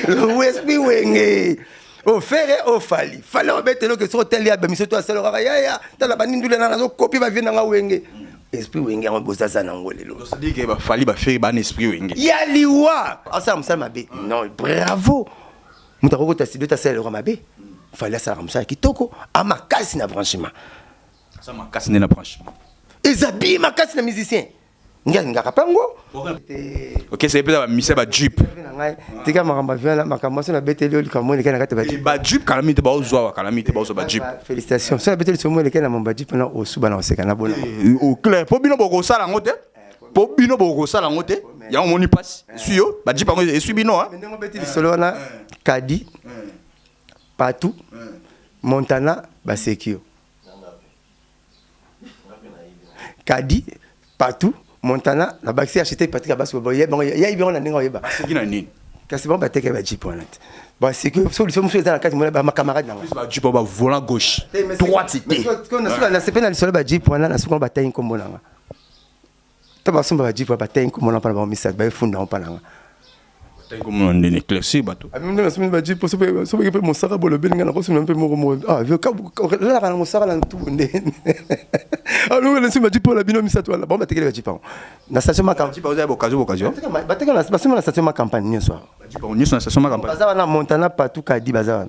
Le esprit wenge. Au faire au fali. Fallait remettre le que sur tel ya bamiso to aselo ya ta la banindule na zo copie ba viena nga wenge. Esprit wenge on bossa ça na ngolelo. Ça dit que fallait ba faire ban esprit wenge. Ya liwa. Asa msala mabe. Non, bravo. Mutako ta sido ta selo mabe. Fallait ça ramsa kitoko amakasi na branchement. Ça makasi na branchement. Ezabi makasi na musicien. Nga kapango. OK, c'est peut-être mise ba jeep. Tika makamba vient makamba so na beteli oli kamoni kana kata ba jeep. Ba jeep calamité ba ozwa calamité ba ozwa ba jeep. Félicitations. So na beteli so mo le kana mamba jeep na osuba na oseka na bona. Au clair, po bino boko sala ngote. Po bino boko sala ngote. Ya moni passe. Suyo, ba jeep ngo esu bino hein. Ndenge beteli solo na Kadi. Patou. Montana ba sekio. Kadi, Patou. Montana, la baxi acheté Patrick Abbas, il y a eu un an. C'est qui n'a ni. C'est bon, bah, t'es qu'à Jeep. Bon, c'est que solution, je suis dans la case, ma camarade. Jeep, on va volant gauche. Droite, c'était. Quand on a fait dans le sol, Jeep, on a souvent bataille comme on a. Tu vas souvent Jeep, bataille comme on a pas le message, bah, il faut n'en pas là. Comme on est éclairci, bateau. Ah, mais la semaine, bah, Jeep, sauf que mon Sarah, le Ben, on a reçu un peu mon. Ah, là, mon Sarah, là, tout. Alors, laissez-moi dire pour la binôme, ça, toi, là. Bon, bah, t'es qu'à Jeep. La station ma campagne. Vous avez occasion. Bah, t'es qu'à la station ma campagne, ce soir. On est sur la station ma campagne. Bazar, Montana, Patou, Kadi, Bazar.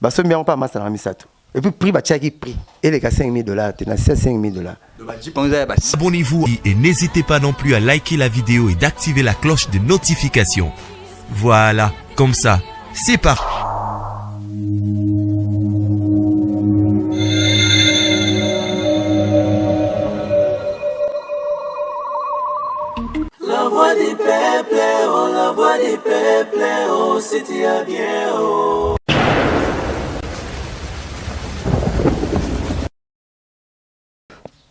Bah, ce bien, on pas masse à la Misato. Et puis, prix, bah, tiens, qui prix. Et les gars, $5,000, t'es dans $5,000. Abonnez-vous et n'hésitez pas non plus à liker la vidéo et d'activer la cloche de notification. Voilà, comme ça, c'est parti. La voix du peuple, oh, la voix du peuple, oh, c'était bien, oh.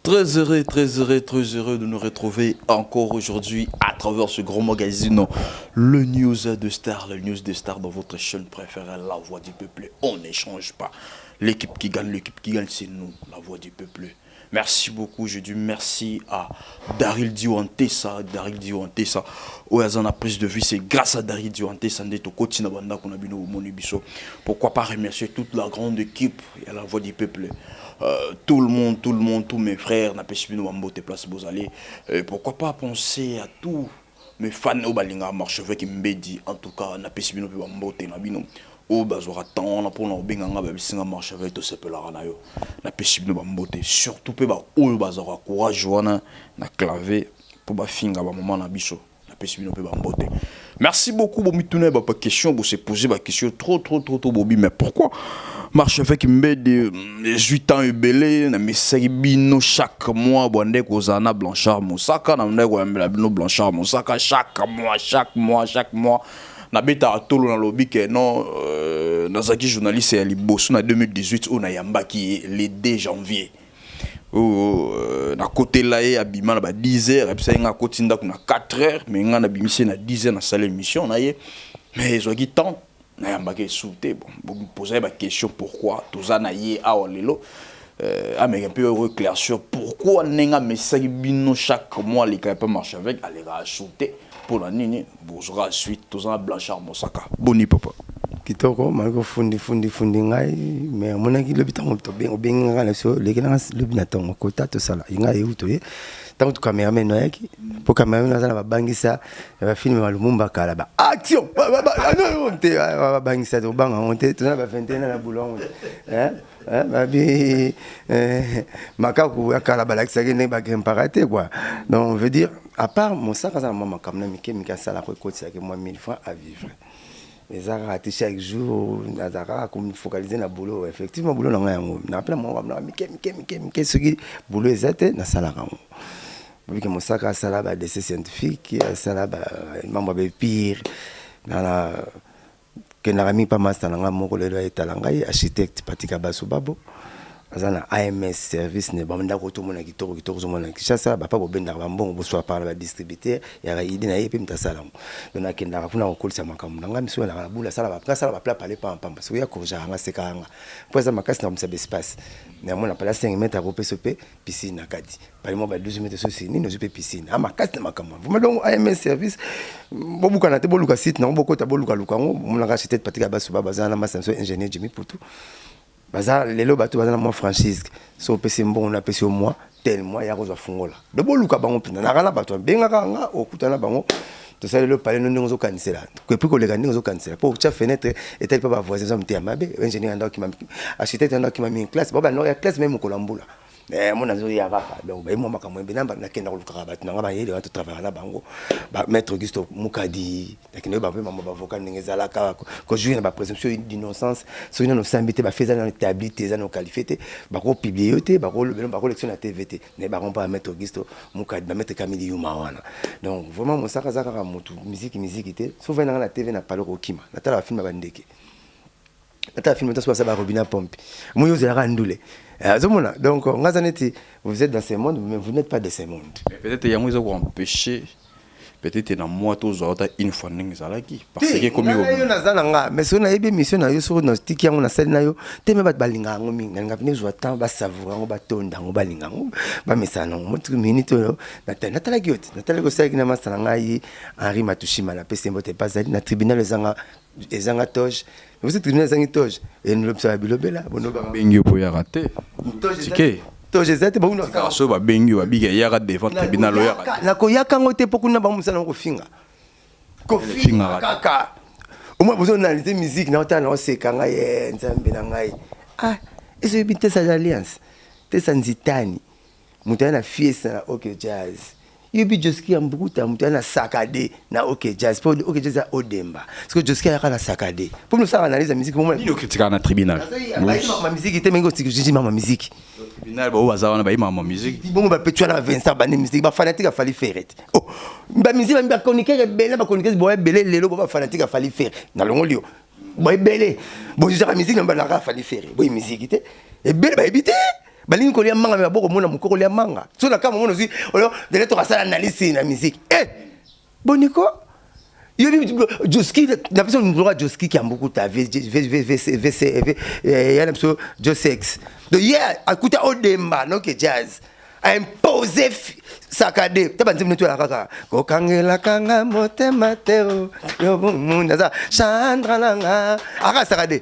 Très heureux de nous retrouver encore aujourd'hui à travers ce grand magazine, le News de Star, dans votre chaîne préférée, La Voix du Peuple. On n'échange pas. L'équipe qui gagne, c'est nous, La Voix du Peuple. Merci beaucoup, je dis merci à Daryl Diwantesa. Oh, ils en a prise de vue, c'est grâce à Daryl Diwantesa pourquoi pas remercier toute la grande équipe et La Voix du Peuple. Tout le monde, tous mes frères, n'a pas suivi nos ambotes place Bozalé. Pourquoi pas penser à tous mes fans au Balinga Marcheveux qui me dit en tout cas n'a pas suivi nos ambotes na bino. Oh bazora tant na pour na benganga ba bisinga Marcheveux to sepela na yo. N'a pas suivi nos ambotes surtout pe ba o bazora courage wana na clavé pour ba finga ba moment na biso. Merci beaucoup pour me tourner ba question pour se poser ba question trop bobi mais pourquoi Marcheveux qui me de 18 ans belé na message bino chaque mois bonde kozana Blanchard Moussaka na ndeko ya bino Blanchard Moussaka chaque mois na beta tolo na lobby que non nazaki journaliste ya liboso na 2018 on a yambaki le 2 janvier. Na côté là et abima na ba 10h et puis nga kotinda kuna 4h mais nga na bimisi na 10h na salle émission na ye mais zo ki temps na yambaki souté bon poser ba question pourquoi toza na ye a lelo mais un peu éclaircir pourquoi nenga message bino chaque mois les cas pas marcher avec aller rajouter pour la nini bozora suite toza Blanchard Moussaka boni papa kitoko mango fundi ngai mais monaki le bitango to benga na so le kina le binatango kota to sala inga euto ye tango to cameraman noyaki po cameraman na ba bangisa ba film malumumba kala ba action non te ba bangisa to banga onte to na ba vingtaine na boulon ba bi makaku akala ba lakisa ne ba parate quoi donc on veut dire à part mon sac à maman comme na mike sala ko kotisa ke moi 1000 francs à vivre. Les arrêtés chaque jour, les arrêtés comme focaliser dans le boulot. Effectivement, le boulot, on a appelé moi, ce qui boulot exact, na salaire. Vu que mon sac à salaire des scientifiques, salaire membre de pire, dans la que n'a mis pas mal dans la mon collègue est talangai architecte Patika Basubabo. azana AMS service ne bamanda ko to mona kitoko zo mona kishasa ba pa bobenda ba mbongo bo soit par la distributeur ya ba idée na yepe mtasala mo dona kenda ka kuna ko kolisa makambo nga miso na bula sala ba pla parler pa pamba so ya ko janga sekanga pour ça makasi na msa espace na mona pala 5 mètres ko PSP piscine akati pali mo ba 12 mètres so si ni no pe piscine ama makasi na makambo vraiment donc AMS service bobuka na te boluka site na boko ta boluka lukango mona ka site patika ba so ba bazana masanso ingénieur Jimmy Poutou baza lelo bato baza na mo franchise so pesi mbongo na pesi au mois tel mois ya kozwa fungola de boluka bango pina na kana bato benga kanga okutana bango to sala le palais ndongo zo kanisela ko puis ko lega ndongo zo kanisela pour cha fenêtre et tel pas ba voisin zo mtia mabe ingénieur ndo ki ma architecte ndo ki ma mi classe baba no ya classe même ko lambula mon azo ya kaka donc ba mo makambo mbena na kenda ko lukaka bato nga ba yele bato travailler na bango ba maître Augusto Mukadi lakini ba mama ba vocal ngezala ka ko jouer na ba présomption d'innocence so ina no sambité ba feza na établi za no qualifié ba ko publier te ba ko lecture na TVT ne ba pas maître Augusto Mukadi ba maître Camille Yuma wana donc vraiment mon saka zaka mutu musique te souvent na TV na palo ko kima na tala film ba ndeke na tala film to so ba Robina Pompe mo yo zela ndule donc, vous êtes dans ce monde, mais vous n'êtes pas de ce monde. Peut-être qu'il y a un empêché. Peut-être que moi, tous une fois, parce que comme mais si on a une mission, on a une stick, on a celle là, tu me bats balinga, on a venu jouer tant, bas savourer, on bat ton dans, on balinga, on mais ça non, moi tu minutes, Nathalie Giot, Nathalie Gossé qui n'a pas salangaï, Henri Matushima, la PC mbote pas allé, na tribunal les zanga toge, vous êtes tribunal zanga toge, et nous l'observons bilobela, bono ba. Bengi pour y rater. Ticket. Tojezete ba uno ka so ba bengi ba biga yaka devant tribunal lo yaka na ko yaka ngote pokuna ba musana ko finga kaka au moins besoin d'analyser musique na otana osekanga ye nzambe na ngai eso bite sa alliance te sanzitani mutana fiesta na OK Jazz yobi Joski ambukuta mutana sakade na OK Jazz pour OK Jazz a odemba parce que Joski a kana sakade pour nous ça analyser musique pour moi ni critique na tribunal ma musique était mengo je ma musique tribunal ba waza na ba ma musique bon ba petua na Vincent ba musique ba fanatique a fallu faire oh ba musique ba chroniqueur belé ba chroniqueur bo belé lelo ba fanatique a fallu faire na longolio bo belé bon je la musique na ba la fallu faire bo musique était et belé ba ebité balingi kolia manga ba boko mona mukoko lia manga so na kama mona zi olo de lettre ça analyse na musique boniko yobi Joski na personne nous droit Joski qui a beaucoup ta yana so Josex de hier akuta odemba no ke Jazz a imposé sakade tabanzi mnetu la kaka ko kangela kanga motema teo yo munda za chandra langa aka sakade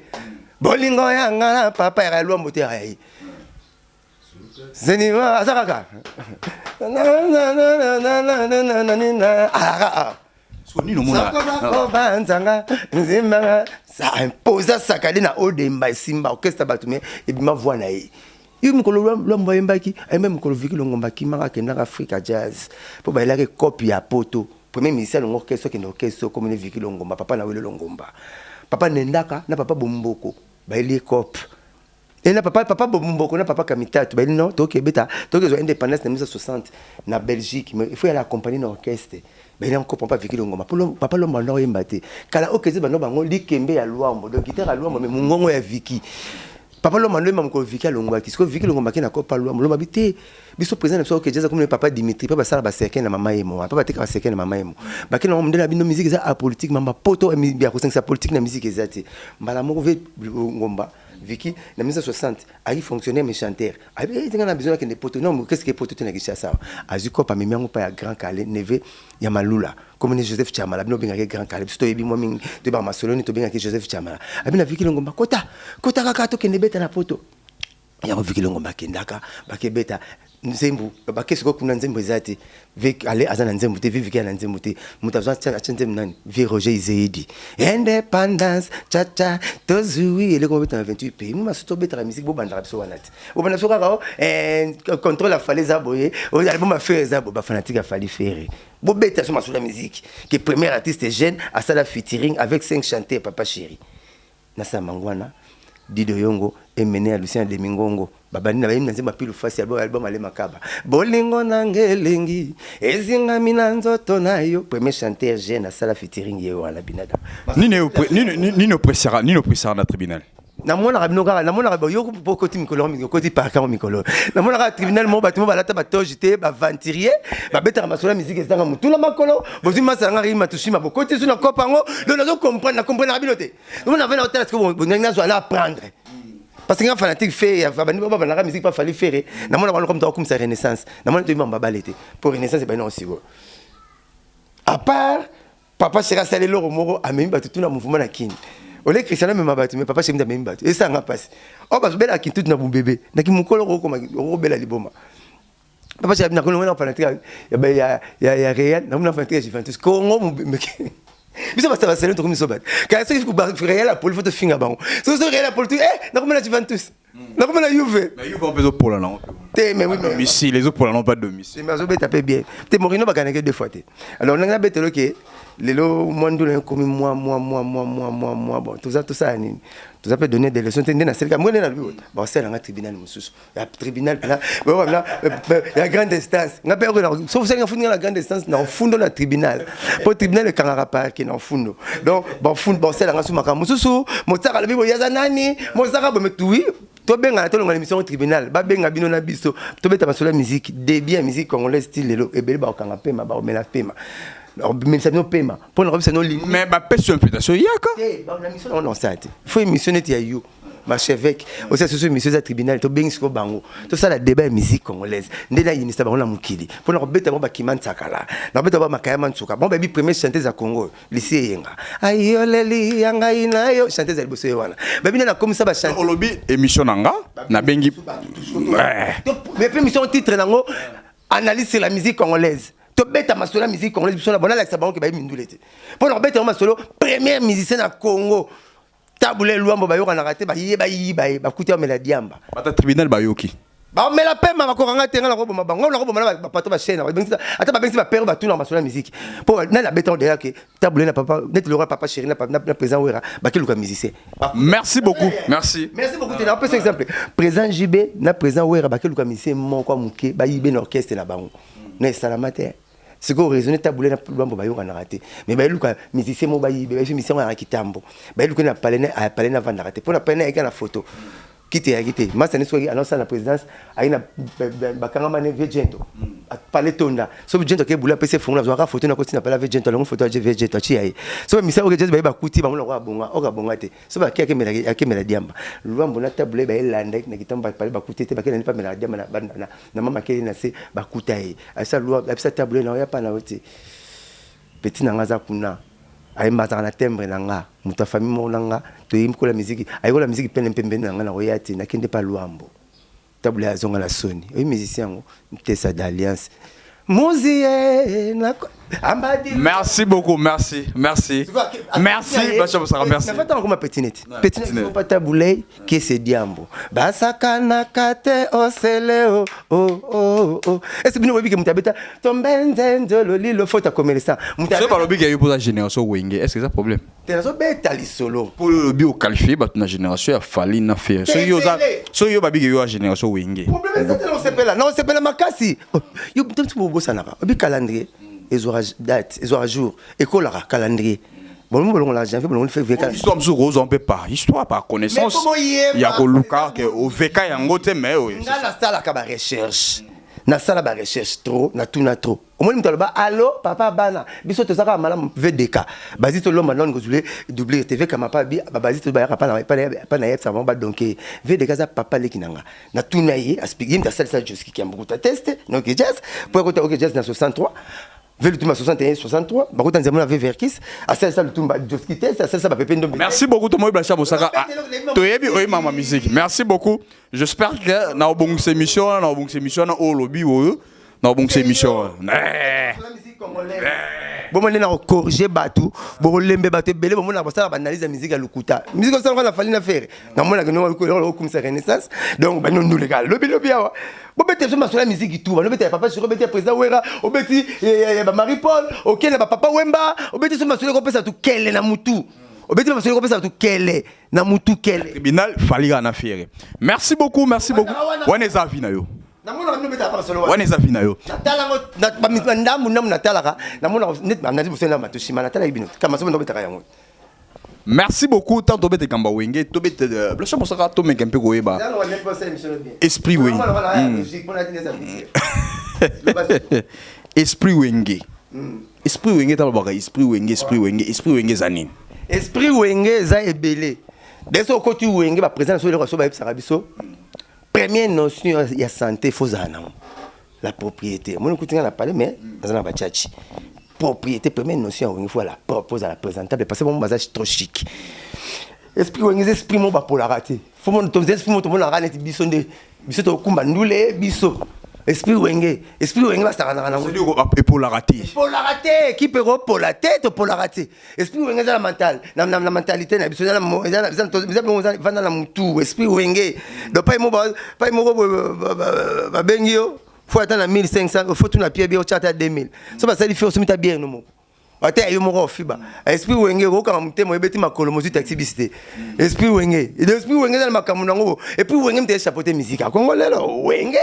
bolingo yanga na papa ya lwa motera yi Zenima azaka ça impose sakade na odemba simba orchestre batume et bima voix na yi mikolo lombo yembaki même mikolo viki longomba kimaka kenda Africa Jazz po ba ilaka copie ya poto premier musicien l'orchestre qui orchestre comme ne viki longomba papa na wele longomba papa nendaka na papa bomboko ba ili cop et là papa bomboko na papa kamitatu ba ili non to beta to zo indépendance na 1960 na Belgique mais il faut aller accompagner l'orchestre ben il encore papa viki longomba papa lomba no yembate kala okeze bano bango likembe ya luambo donc guitare ya luambo mais mungongo ya viki papa lo mando mam ko viki longomba ki ko viki longomba ki na ko pa luambo lo babité biso président na so OK Jazz comme papa Dimitri papa sala ba seken na mama yemo papa tika ba seken na mama yemo ba ki na mndo na bino musique za apolitique mamba poto ya ko sa politique na musique ezati mbala moko ve ngomba Vicky, en 1960, il fonctionnait mes chanteurs. Il a besoin de potes. Non, qu'est-ce que potes na kisha ça? Azuko pa mimi yango pa ya Grand Calais, neve ya Malula. Comme Joseph Chamala, bino benga Grand Calais. Sto yebi mo mingi to ba Masoloni to benga Joseph Chamala. Abina Vicky Longomba kota kaka to kende beta na poto. Ya Vicky Longomba kendaka ba ke beta nzembu ba kesko kuna nzembu ezati vek ale azana nzembu te viviki na nzembu te mutazwa achente mnani vi Roger Izeidi independence cha cha tozui ele ko beta na 28 pays muma soto beta la musique bo bandara biso wanati bo banda so kaka contrôle la falaise boye o album a fait za bo ba fanatique a fallu faire bo beta sur la musique que premier artiste jeune à ça la featuring avec 5 chanteurs papa chéri na Samangwana Dido Yongo emene à Lucien de Mingongo babani na bayini nzemba pilu fasi album ale makaba bolingo nangelengi ezinga mina nzoto nayo premier chanteur jeune à sala featuring yo ala binada nino pressera na tribunal namona rabinoka namona ba yo po koti mikolo koti parka mikolo namona ka tribunal mo batimo balata batojite ba venturier ba betaka masolo musique ezanga mutula makolo bozi masanga rima tushima bokoti suna kopango donc nazo comprendre na comprendre rabinote namona vena hôtel est-ce que bonga zo aller apprendre parce que un fanatique fait bani baba na musique pas fallu faire namona ba comme ça renaissance namona to imamba balete pour renaissance ba non aussi go à part papa sera salé loro moro amemi batutuna mouvement na kini Olé Christiana me mabatu mais papa chez me mabatu et ça nga passe oh parce bela ki tout na bu bébé na ki mukolo ko ko bela liboma papa chez na ko na fanatique ya Real na na fanatique Juventus ko ngo me biso basta baselo to comme sobat ka ça il faut Real la pour photo finga bango so Real pour tout na ko na Juventus na ko na Juve mais Juve on peut pour là non mais oui mais ici les autres pour là non pas de domicile mais zo beta bien te Morino ba gagner deux fois alors on a betelo que lelo mondo na comme moi bon tout ça nini tout ça peut donner des leçons tendez na selka moi na lui bon c'est dans tribunal mususu ya tribunal là la grande instance nga pe ko sauf ça nga fundo la grande instance na fundo na tribunal pour tribunal ka ngara pa ki na fundo donc bon c'est nga suma ka mususu mo tsaka la bibo ya nani mo tsaka bo metui to benga to longa émission au tribunal ba benga bino na biso to beta basola musique de bien musique congolaise style lelo ebele ba kanga pema ba mela pema mais ça nous paiement pour nous c'est nos lignes mais ba pèse invitation yaka la mission on ça faut émissionner tia you marché avec aussi ce mission à tribunal to bengi ko bango to ça la débat musique congolaise ndena yinista ba na mukili pour nous beta ba kimanta kala na beta ba makaya nsuka bon baby premier chanteuse à Congo lycée yenga ayoleli yanga inayo chanteuse à bosso wana baby na comme ça ba chanter olobi émission nanga na bengi mais émission titre nango analyse sur la musique congolaise to beta masolo musique congolaise biso na bona la sabon ke ba mindulete pour leur beta masolo premier musicien na Congo tabule luambo ba yoka na raté ba ba kutia mela diamba bata tribunal ba yoki ba mela pema ba ko ranga tenga na ko ba bango na ko ba pato ba chaîne ata ba bengi ba père ba tout na masolo musique pour na la beta de là que tabule na papa net le roi papa chéri na présent wera ba ke luka musicien merci beaucoup merci beaucoup on peut exemple présent JB na présent wera ba ke luka musicien mon kwa muke ba yibe na orchestre na bango na salamate c'est qu'on raisonne tabouler na plombo ba yo kana raté mais ba luka musicien mo ba yi ba musicien na kitambo ba luka na palena vendre raté pour na palena avec la photo quitter moi ça ne soit annonce à la présidence aina ba kanga mane viegento a parler tonda so viegento ke bula pese fonga zo photo na kotina pala viegento longo photo je viegento chi ai so musicien o ke ba kuti ba ngolo bonga o ka bonga te so ba kia ke mela diamba luambo na tabouler ba elanda na kitamba pale ba kuti te ba ke na pa mela diamba na mama ke na se ba kutai asa lua sa tabouler na ya pa na wote petit na ngaza kuna ay mazaka na tembre nanga muta famille mo nanga to yim ko la musique ay ko la musique pene pembe nanga na royati na kende pa luambo tabule azonga la soni ay musicien ngo tesa d'alliance Mozie merci beaucoup merci Bachar Bosara merci na fata ngoma petinete pas tabule qui c'est diambo basaka na kate oseleo oh est-ce que nous voyons que mutabeta tombenzendo lolo faute comme ça mutabeta par le big yo pour la génération wenge est-ce que ça problème t'es zo beta li solo pour le bio qualifié ba na génération ya fali na faire so yo ba big yo génération wenge problème c'est non c'est pas la makasi yo peut-être pour bossa na bi calendrier ils aura date ils aura jour école à calendrier bon nous la janvier bon on fait VK histoire sur rose on peut pas histoire par connaissance il y a ko luka que au VK yango te mais na la salle ka ba recherche na sala ba recherche trop na tout na trop au moins mutalo ba allo papa bana biso to saka mala VDK bazito lo malon ko doubler TV kama pa bi bazito ba ya pa na yep ça va donc VDK za papa lekinanga na tout na yi aspigim ta sala juste qui ambuku ta test donc jazz pour ko OK jazz na 63 Velu Tumba 61 63 bakota nzamona Verkis asala le Tumba Joski test asala ba pepe ndo. Merci beaucoup Tomoy Bachar Bosara toyebi oyi mama musique merci beaucoup j'espère que na obongisa émission na o lobby oyo na obongisa émission bon on na corriger batu bon lembe batu belé bon na bosala ba analyse musique à lukuta musique ça on va fali na faire na mona que no comme ça renaissance donc ba non les gars lobby awa bon bete je m'assola musique tout ba bete papa sur bete président Wera o beti ba Marie Paul OK na ba papa Wemba o bete sur m'assola ko pesa tout kele na mutu o bete m'assola ko pesa tout kele na mutu kele tribunal fali na faire merci beaucoup wana za vi na yo namona no beta pa solo wana za vi na yo natala na ndambu namu natalaka namona net na ndi bosena matushima natala ibino kama so ndo beta yango Merci beaucoup. Tant que tu Kamba Wenge, tu es Blanchard Moussaka, tu es un peu goéba. Esprit Wenge. Esprit Wenge. Esprit Wenge, Esprit Wenge Zanin. Esprit Wenge za ebele. Dès que tu Wenge va présenter sur le reçu ba Sarabiso. Première notion ya santé faut zana. La propriété. Moi écoute on a parlé mais dans la bachachi. Propriété première notion il faut la propose à la présentable parce que mon basage trop chic. Esprit Wenge esprit mon ba pour la rater. Faut mon ton esprit mon la rater biso de biso to kumba ndule biso. Esprit Wenge va se rendre pour la rater. Pour la rater, qui peut pour la tête ou pour la rater. Esprit Wenge la mentale, la mentalité na biso na vanda na mutu. Esprit Wenge, donc pas ba bengio, faut attendre 1500, faut tout na pied bien au chat à 2000. Ça va ça il fait aussi mita bien no. Ate yo moko fiba. Esprit Wenge ko kama mutemo ebeti makolo mozu taxibiste. Esprit Wenge. Et esprit Wenge na makamu nango. Et puis Wenge mte chapeauter musique. Kongo lelo Wenge.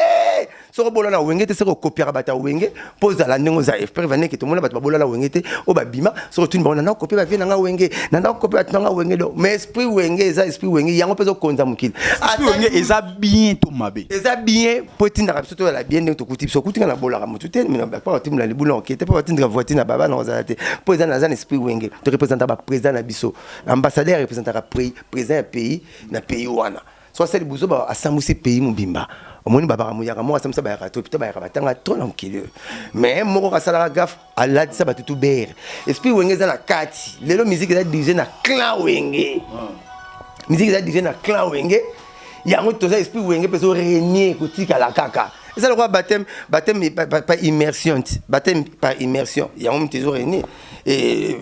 So bola na Wenge te se ko copier bata Wenge. Pose la ndongo za esprit vané ke to mona bata bola na Wenge te o babima. So tu mbona na copier ba vie na Wenge. Na copier bata na Wenge do. Mais esprit Wenge eza esprit Wenge yango pezo konza mukili. Esprit Wenge eza bien to mabe. Eza bien poti na biso to la bien ndenge to kuti so kuti na bola ka mutu te mais ba pa timula le boulon ki te pa tindra voiture na baba na za te. Président dans un esprit Wenge te représente ba président na biso ambassadeur représentera président pays na pays wana soit c'est buzo ba asamusi pays mubimba omoni baba muyaka mo asamusa ba ya to pita ba ya batanga to na mukile mais moko ka sala gaf ala disa batutu ber esprit Wenge za na kati lelo musique za dirigé na clan Wenge musique za dirigé na clan Wenge yango to za esprit Wenge peso régner kotika la kaka. Et ça le roi baptême pas immersion baptême par immersion il y a un toujours réuni et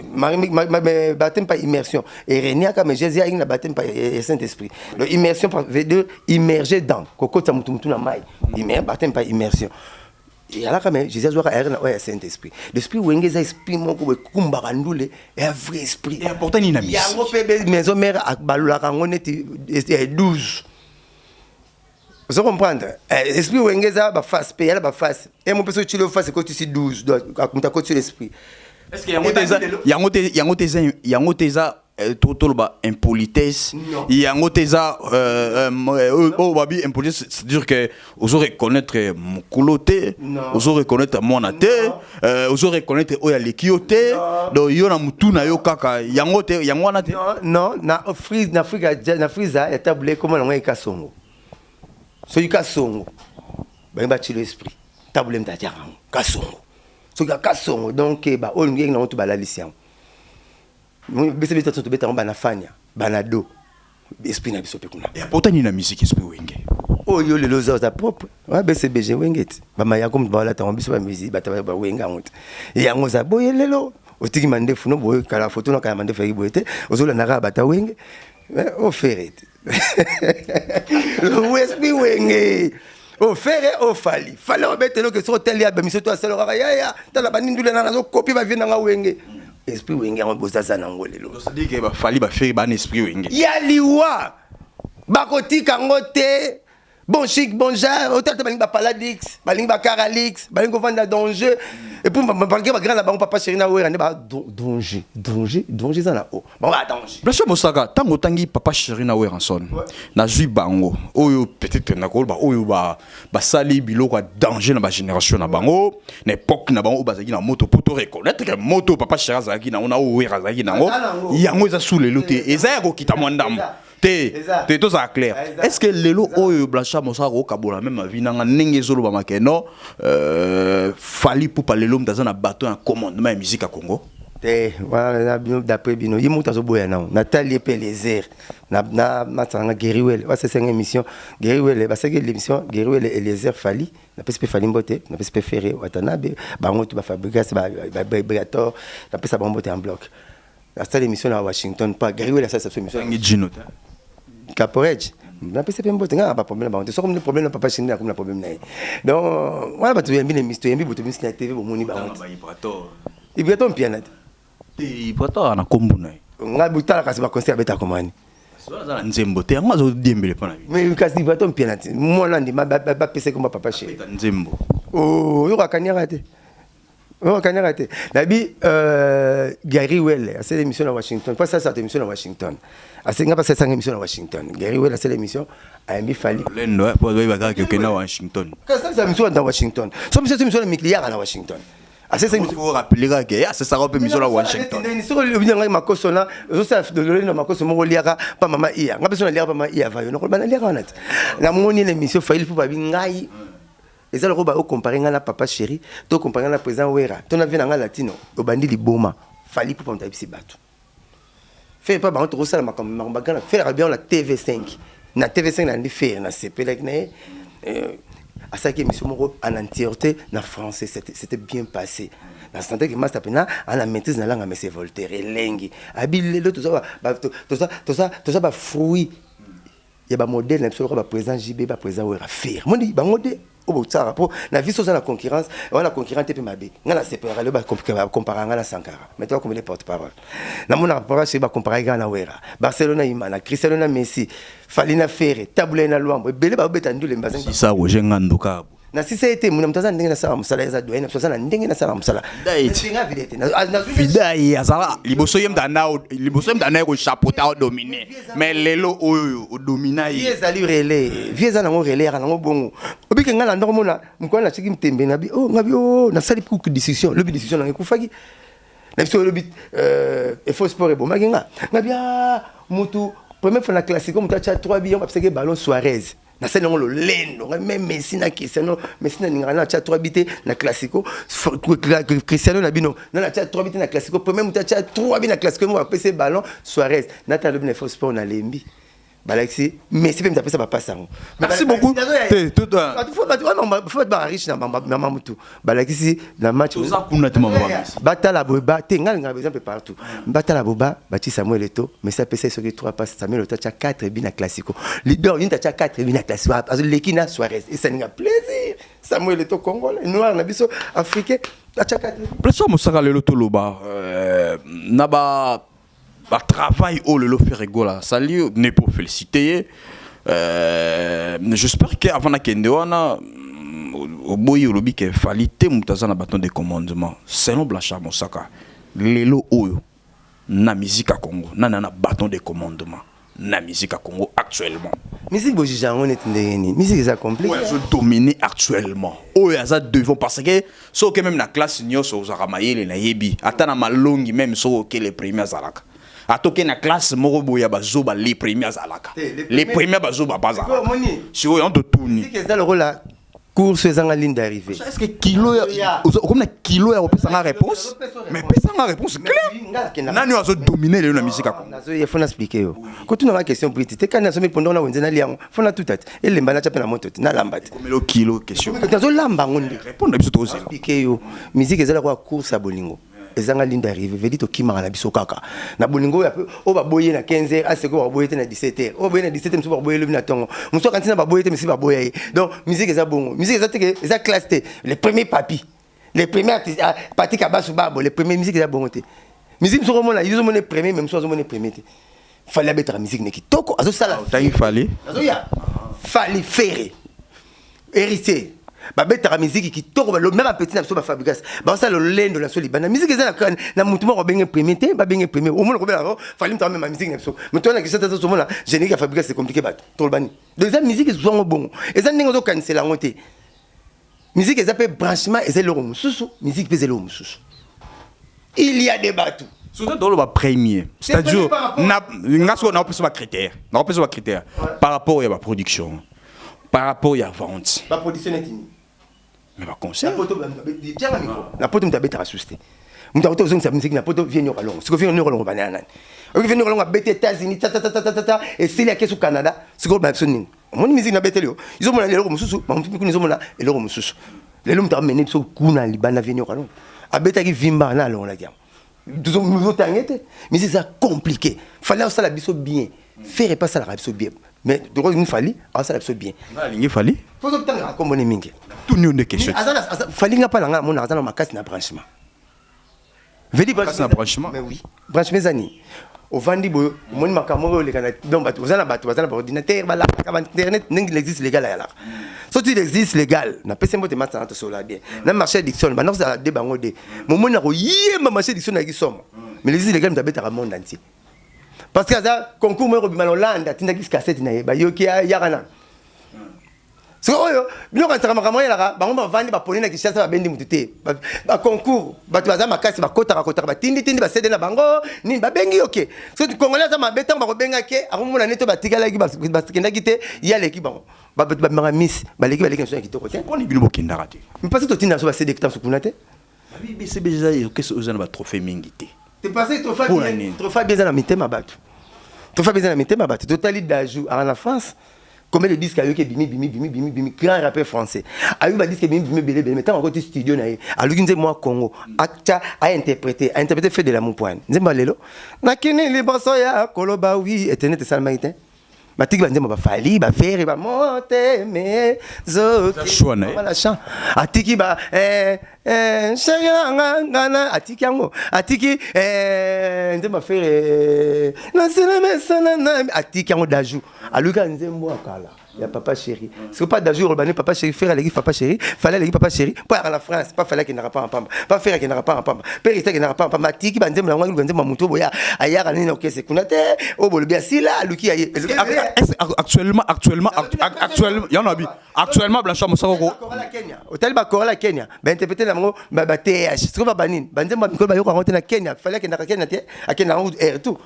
baptême par immersion et réuni comme Jésus a une baptême par Saint-Esprit le immersion veut dire immerger dans koko ta mutu na mai immersion baptême par immersion et alors comme Jésus a un Saint-Esprit l'esprit Wenge za esprit moko kumba kandule et un vrai esprit et important ni na misi yango pe maison mère akbalula kango neti 12. Vous comprenez? L'esprit Wenge za ba face payer la ba face et mon perso tu le face que tu si 12 doit à côté l'esprit. Est-ce que yango teza tout ba impolitesse yango teza babi impolitesse c'est-à-dire que vous aurez reconnaître mon couloté vous aurez reconnaître mon até vous aurez reconnaître oya lekioté donc yo na mutu na yo kaka yango na te non na Afrique na Friza ya table comment on est kasongo. So you kasongo ba ngba l'esprit tabule mtatia kasongo so you kasongo donc ba o ngi na to balalisi yango mo bese beta to beta ba na fanya banado esprit na biso pe kuna et pourtant ni na musique esprit Wenge o yo le lozo za propre wa bese beje Wengeti ba maya comme ba la ta biso ba musique ba ta ba Wenga ngote et yango za boye lelo otiki mande funo boye kala photo na kala mande fa iboete ozola na ka bata Wenge o ferete le esprit Wenge o fere o fali fallait remettre que sur tel ya bamiso to aselo ya ta la banindule na zo copie ba vie na Wenge esprit Wenge on boza za nango lelo ça dit que ba fali ba fere ba esprit Wenge ya liwa ba kotika ngote bon chic bon genre hôtel te balingi ba paladix balingi ba caralix balingi vendre danger et puis balingi ba grand là ba papa chéri na wera ne ba danger ça na o bon ba danger Blanchard Moussaka tango tangi papa chéri na wera son na jui bango oyo peut-être na ko ba oyo ba sali biloko a danger na ba génération na bango na époque na bango bazaki na moto pour te reconnaître que moto papa chéri zaki na ona wera zaki na yango eza sous le loté eza ya ko kita mwandam te tout ça clair est-ce que lelo oyo Blanchard Moussaka ko kabola même vie na ndenge zolo ba makeno fali pour parler l'homme dans un bateau en commandement de musique à Congo voilà d'après bino yimu tazo boya na Nathalie Pelezer na matanga Geriwel c'est une émission Geriwel parce que l'émission Geriwel et les airs fali na pespe fali mbote na pespe ferré watanabe bango tu ba fabriquer ba vibrator na pesa bombote en bloc la seule émission à Washington pas Geriwel ça c'est émission ngi jinota Caporage na pesa pe mbote nga ba problème ba so comme le problème na papa chini comme le problème na donc voilà ba tu yembi l'émission yembi boto mission na TV bomoni ba vibrator piano vibrator na kombuna nga butala kasi ba concert beta komani ça nzembo te nga zo diembele pa na mais kasi vibrator piano mo landi ba pesa comme papa chéri nzembo oh yo ka kanyaka te Oh, quand raté. Nabi Gary Well, c'est l'émission à Washington. Pas ça, c'est l'émission à Washington. C'est pas ça, c'est l'émission à Washington. Gary Well, c'est l'émission à Amy Fali. L'un, pour le gars qui est à Washington. C'est l'émission à Washington. C'est l'émission à Mikliar à Washington. Il faut rappeler que c'est ça qu'on peut mise à Washington. Si on lui dit que ma cosona, je sais de ma cosona, mon liara, pas maman ia. On a besoin de lire pas maman ia. Va, on a besoin de lire en net. La monie l'émission failli pour pas bingai. Et ça le roba au comparer à papa chéri, to comparer à président Wera. Ton avis dans latino, au bandit li boma, failli pour pas me battre. Fais pas bah on te reçoit ma comme bagana, fais bien la TV5. Na TV5 na ndi faire na CP like à ça qui émission en entièreté en français c'était bien passé. Dans ce temps que master pena à la maîtrise de la langue mais c'est Voltaire et Lengi. Habile tout ça ba fruit. Il y a ba modèle na ba président JB ba président Wera faire. Mon dit ba modèle au tsara pour la vie sur la concurrence, on la concurrence peut m'aber. Ngala séparer le ba comparer ngala Sankara. Mais toi comme les porte-parole. Na mon rapport c'est ba comparer ngala Wera. Barcelona Imana, Cristiano Messi, Falina Ferre, Tabula na Luambo, belé ba betandu le mbazan. Si ça oje nganduka. Na si ça été mon mtaza ndenge na sala musala za doena, so sana ndenge na sala musala. Fidai azala liboso yem dana ko chapeauter au dominer. Mais lelo o dominer. Vieux ali relais, vieux ana ngo relais ana ngo bongo. Obike ngala ndoko mona mko na chiki mtembe na bi ngabi na sali pour décision, le décision na kufaki. Na biso le bit faut sport et bon maginga. Ngabi mutu première fois na classico mutu cha 3 billons parce que ballon Suarez. Na sene ngolo lendo même Messi na Cristiano Messi na ngana cha 3 bité na classico Cristiano na bino na cha 3 bité na classico premier mutu cha 3 bité na classico mo PC ballon Suarez na ta le bien faut sport na lembi Balaxi Messi peut me taper ça va pas ça. Merci beaucoup. Tout faut être riche na maman mutu Balaxi na match tout ça kuna tuma batala boba te ngal besoin peu partout batala boba bati Samuel Eto'o mais ça PC sur les 3 passes Samuel Eto'o cha 4 bi na classico leader une cha 4 bi na classico parce que l'équipe Suarez et ça n'a plaisir Samuel Eto'o congolais noir na biso africain cha 4 plus mo saka le toloba na ba travail au le faire rigola salut ne pour féliciter j'espère que avant la kendewana au boy au lobby que fallait mutaza na bâton de commandement selon Blanchard Mosaka lelo oyo na musique à Congo na bâton de commandement na musique à Congo actuellement musique bojija on est ndeni musique ça compliqué ouais je dominer actuellement oyo ça devant parce que so que même na classe nyoso za ramayele na yebi atana malongi même so que les premiers alaka atoke na classe moko boya bazoba les premiers alaka les premiers bazoba bazala si on te tourne c'est ça le rôle la course faisant la ligne d'arrivée est-ce que kilo comme na kilo ya opesa na réponse mais pesa na réponse claire nani azo dominer le na musique à Congo il faut expliquer quand tu n'as question pour te quand na somme pendant na wenzena liango faut na tout tête et le mbana chapé na moto na lambate comme le kilo question nazo lamba ngonde répondre biso to expliquer yo musique ezala kwa course à bolingo ezanga ligne d'arrivée veut dire to kimaka na biso kaka na bolingo ya o ba boyer na 15h a seko ba boyer na 17h o boyer na 17h mso ba boyer le na tongo mso kantina ba boyer te msi ba boyer donc musique eza bongo musique eza te eza classe te les premiers papis les premiers parti kabasu babo les premiers musique eza bongo te musique mso komona yuzo mona premier même so zo mona premier te fallait mettre la musique ne kitoko azo sala il fallait azo ya fallait faire héritier ba beta musique qui toko le même petit na so ba fabrication ba ça le lendo la so libana musique eza na mutu mo benga premier te ba benga premier au moins ko bela fallait mettre même musique na so mais toi na ki ça so mona génique fabrication c'est compliqué ba to le bani deuxième musique zo bon eza ndenge zo cancela ngote musique eza pe branchement eza le mususu musique pe eza le mususu il y a des bateaux surtout dans le premier c'est-à-dire na pas critère par rapport à la production par rapport à la vente la production est mais pas concert la poto mtabeta asuste mtaoto zonza musique na poto vient nyora longo siko vient nyora longo banana ok vient nyora longo bete États-Unis ta et c'est là qu'est au Canada siko ba sonning mon musique na bete leo ils ont mon lelo mususu ba mtuku ils ont mon lelo mususu lelo mtamene so kuna libana vient nyora longo abeta ki vimba na longo la diam nous tangete mais c'est ça compliqué fallait ça la biso bien faire pas ça la biso bien mais de quoi il fallait ça la biso bien il fallait faut que tanga comme on est mingi tout nous de question fallait nga pas nga mon argent ma casse na branchement vedi branchement mais oui branchement zani au vandi boyo mon makamo le kana donc bazana ordinateur bala internet n'existe légal là Soit il existe légal, na pese mbote matana to sola bien. Na marché diction, ba nox de bango de. Momo na ko yema marché diction na kisomo. Mais les illégal m'tabeta ka monde entier. Parce que ça concours mo ko bimana Hollande tinda kis cassette na ba yoki yakana. So oyo bino ka tsaka makamwa yala bango ba vandi ba polina kishasa ba bendi mutute. Ba concours ba tuaza makasi ba kota ba tindi ba cede na bango ni ba bengi yoke. So tu congolais ça ma beta ba ko benga ke akomona neto ba tikala ki ba kenda kite yale ki bango. Ba mara miss ba leki so kitoko te. On est bino bokenda raté. Mais parce que tu n'as pas cédé que tu as soukunate. Oui, c'est déjà que ce ozana ba trophée mingité. Tu passé trop bien dans la mitema batu. Trop bien dans la mitema batu. Totalité d'ajout en la France. Combien de disques a eu que bimi grand rappeur français. A eu ba disque bimi belé mais tant encore studio na. A lui dit moi Congo. Acta a interprété fait de l'amour point. Nzemba lelo. Na kini liboso ya koloba oui eternité salmaïtain. Matiki banze ba fali ba faire ba monter mais zo voilà chant atiki ba ngana atiki yango atiki nze ba faire na sala mesana na atiki yango dajou aluka nze mbo akala ya papa chéri c'est pas dajou urbané papa chéri faire l'équipe papa chéri fallait l'équipe papa chéri pour à la France pas fallait qu'il n'aura pas en pamba pas faire qu'il n'aura pas en pamba père il n'aura pas en pamba atiki banze mlango banze mamuto boya ayaka nini okese kunate o bolobia sila aluki aye actuellement il y en a bi actuellement Blanchard Mosako hôtel ba la Kenya ba interpréter la ngo ba TH c'est pas banine banze ma mikolo ba yo raconter na Kenya fallait que na Kenya te akena ngo air tout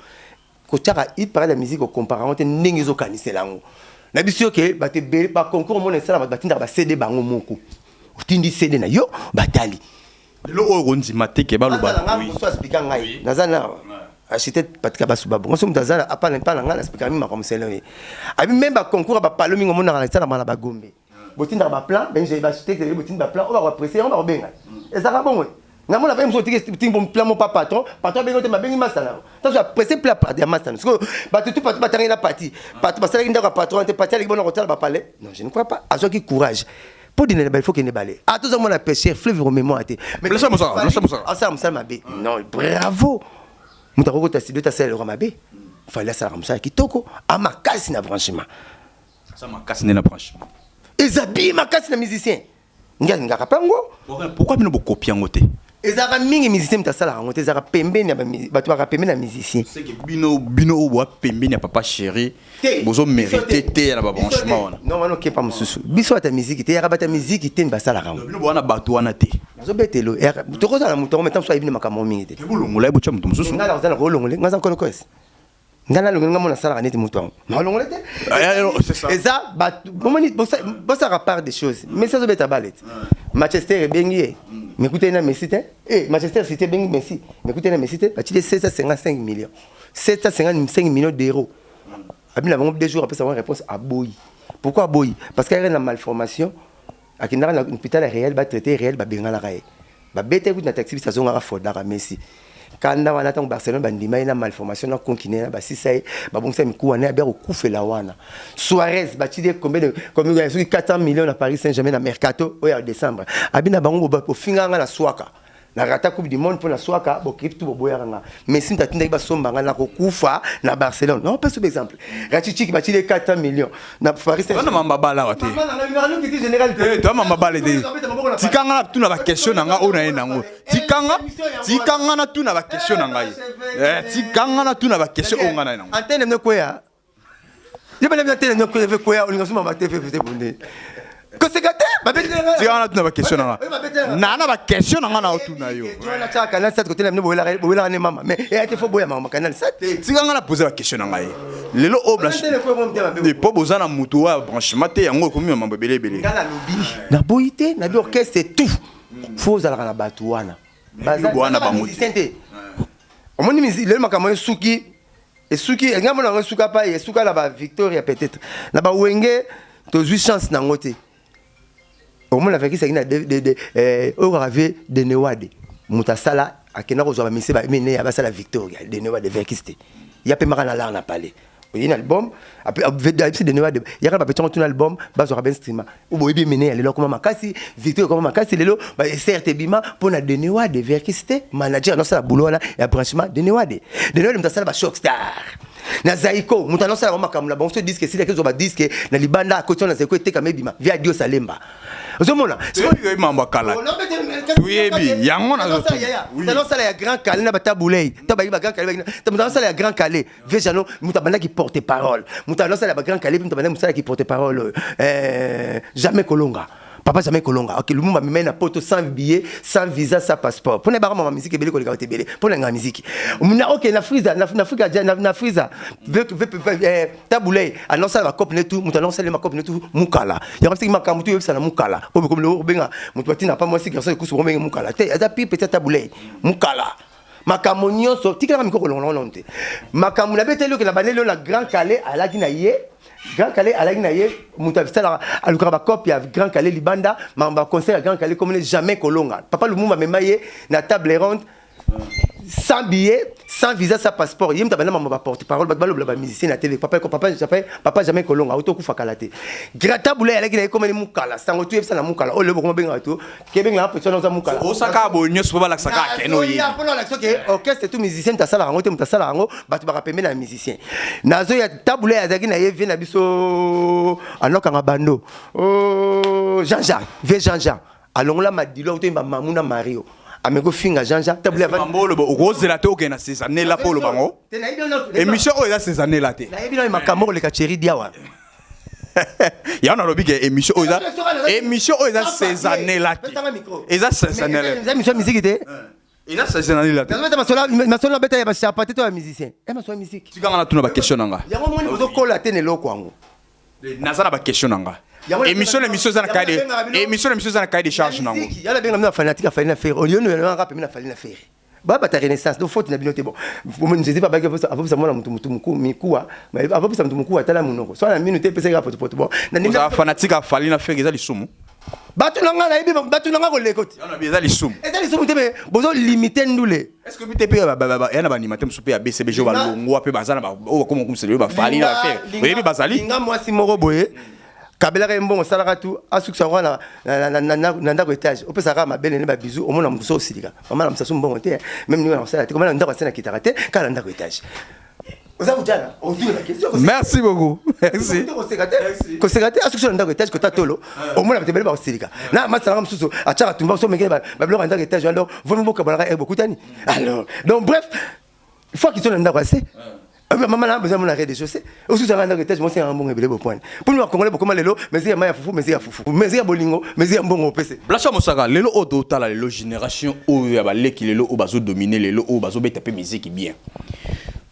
ko tara hit par la musique au comparant te ndenge zo kanisela ngo na biso ke ba te ba concours mon sala ba tinda ba CD bango moko tindi CD na yo batali le oronzi mateke ba lo ba oui so expliquer ngai nazana architecte Patrick Basubabo on se mutazala apana mpana ngana expliquer mi makomselo ye abi même ba concours ba palo mingo mona na sala mala ba gombe botinda ba plan ben j'ai ba architecte botinda ba plan on va apprécier on va benga et ça va bon ngamona ba mso tiki bon plan mon patron bengo te ma bengi masala ça je apprécier plan par des masala parce que ba tout ba tangi na parti patron ba sala kinda patron te parti avec bon hotel ba parler non je ne crois pas azo qui courage pour dire il faut qu'il ne balait à tous mon pêcher fleuve remémore mais laisse moi ça ma bé non bravo mutakoko ta studio ta sala le ramabe fallait ça comme ça kitoko a makasi na branchement ça makasi na branchement ezabi makasi na musicien nga kapango pourquoi bino copier ngote ezaka mingi musicien mutasala ngote ezaka pembeni na bato baka pembeni na musicien c'est que bino wa pembeni ya papa chéri bozo mériter te na ba branchement non non ke pas mususu biso ta musique te ya bata musique te basala ngo bino bona bato wana te zo betelo to ko sala muto metam so ibine makamo mingi te bulongola ibo cha muto mususu ngala kozala ko longole ngaza ko kwesi ngana longola mona sala neti muto na longole te c'est ça et ça bomoni bosa rapport des choses mais ça zo beta ballet Manchester bengi mais écoutez na Messi te Manchester City bengi Messi mais écoutez na Messi te bati de 755 millions 755 millions d'euros abina bango 2 jours après savoir réponse à Boy pourquoi Boy parce qu'il y a une malformation akina na hôpital réel ba traiter réel ba benga la raé ba bete ku na taxi ça zonga fodara Messi kanda wana tango Barcelone bandima ina malformation na konkine na basisa ba bongisa mikuwa na bero kufela wana Suarez batide combien de 400 millions à Paris Saint-Germain na mercato au décembre abina bango bo finganga na swaka na rata coupe du monde pour la swaka bo crypto bo boyanga Messi ntatinda ba sombanga na kokufa na Barcelone non pas par exemple Rachichi batide 400 millions na Paris Saint-Germain na mamba bala wate to mamba bala de tikanga na tuna ba question nanga ona enango tikanga na tuna ba question nanga tikanga na tuna ba question onga na enango antenne ne koya yeba na antenne ne koya koya olinga suma ba TV peut bonde que c'est gâté ba bete tikanga na tuna ba question nanga na ba question nanga na otuna yo na cha canal 7 côté la ne boyela ne mama mais et été faut boya mama canal 7 tikanga na poser ba question nanga ye lelo o blanche de po bozana mutu wa branchement te yango komi mama belé ngala lobi na boyité na bi orchestre tout faut za la batu wana bazana ba musicien te omoni musique le makamo suki et suki ngamo na suka pa et suka la ba Victoria peut-être na ba wenge to ju chance na ngote omona avec ça ina de au ravé de Newade mutasala akena ko zo ba mise ba mine ya ba sala Victoria de Newade verkiste ya pe makana la na parler un album après de Newade ya ka ba petit un album ba zo ba streamer ou boyebi mine ya lelo comme makasi Victoria comme makasi lelo ba certes bima pour na de Newade verkiste manager non ça boulot là ya branchement de Newade mutasala ba shock star na zaiko mutu anonsa la makambo na bonso disque si lekezo ba disque na libanda akotion na zaiko eteka mebima via dio salemba ozomona soki mamba kala tuyebi yango na zoto anonsa la grand calé na batabulei tabayi ba grand calé mutu anonsa la grand calé via jano mutu banda qui porte parole mutu anonsa la ba grand calé mutu banda mutu qui porte parole jamais kolonga Papa jamais kolonga. Ok, le monde m'a mis na poto sans billet, sans visa, sans passeport. Pour ne pas ma musique belé kolika belé. Pour la musique. Ok, na friza, na friza. Taboulé, annonce la cop netu, muta annonce la cop netu mukala. Ya comme si ma kamutu yebsa na mukala. Comme le benga, mutu na pas moi si garçon ekusu benga mukala. Te ada pi peut-être taboulé, mukala. Makamu nyonso, tika na mikoko lonte. Makamu na betelo ke na banelo na Grand Calais ala kina ye. Grand Calais à la guinaye, Moutavista à l'Ukrabakop, il y a Grand Calais Libanda, Mamba conseil à Grand Calais comme jamais Kolonga. Papa le monde m'a maillé, na table ronde, sans billet, sans visa, sans passeport. Il y a un porte-parole, il musicien à télé. Papa jamais Kolonga, auto kufa kalate. Grata boulé à la guinaye comme les Moukala, sans retour ça na Moukala. Oh le bon ben tout, Québec là peut dans Moukala. Osaka bonyo so ba la saka keno yi. Ya pendant l'action que orchestre tout musicien ta sala rangote ta sala rango, ba tu ba rappeler na musicien. Nazo ya taboulé à guinaye vient na biso anoka bando. Oh Jean-Jean, vieux Jean-Jean. Allons là madilo to mamuna Mario. Amego finga Jean-Jean tabule avant mbolo ozela te okena ces années là pour le bango émission o eza ces années là te na yebi na makambo le kacheri diawa ya na lobi ke émission o eza ces années là te eza ces années là eza émission musique te eza ces années là te na sola beta ya ba chapate to ya musicien ma sola musique tu kana tuna ba question nanga yango moni ozo kola te ne loko yango nazana ba question nanga émission zana kaide émission zana kaide charge nango yala benga mina fanatique afali na faire au lieu de rap mina fali na faire baba ta renaissance do faute na binote bon je sais pas bague avant ça mona mutu mikuwa mais avant ça mutu mikuwa tala munoko so na minute pesa ka poto bon na ninga fanatique afali na faire eza lisumu batu nanga na yebi batu nanga ko lekoti yana eza lisumu te mais bozo limiter ndule est-ce que bite pe yana ba animateur musupe ya BCB jo ba longo pe bazana ba o comme comme c'est ba fali na faire oyebi bazali nga mwasi moko boye kabela rembo salaka tu asukisa wana na ndako étage opesa ka mabele ne ba bizu omona muso silika mama msasu mbongo te même ni na sala te comme ndako sana kitaka te kala ndako étage oza bujana odu la question merci beaucoup merci ko sekate asukisa ndako étage ko tatolo omona betebele ba silika na masala msusu achaka tumba so mengele ba bloka ndako étage alors vous me boka beaucoup tani alors donc bref il faut qu'ils soient ndako assez maman a besoin de mon arrêt de chaussée. Aussi, ça va dans le tête, je m'en suis un bon ébélé au point. Pour nous, Congolais, beaucoup mal l'élo, mais il y a Maya Foufou, mais il y a Foufou, mais il y a Bolingo, mais il y a bon au PC. Blacha Mosaka, l'élo au total, l'élo génération où il y a l'élo l'élo au bazo dominé, l'élo au bazo taper musique bien.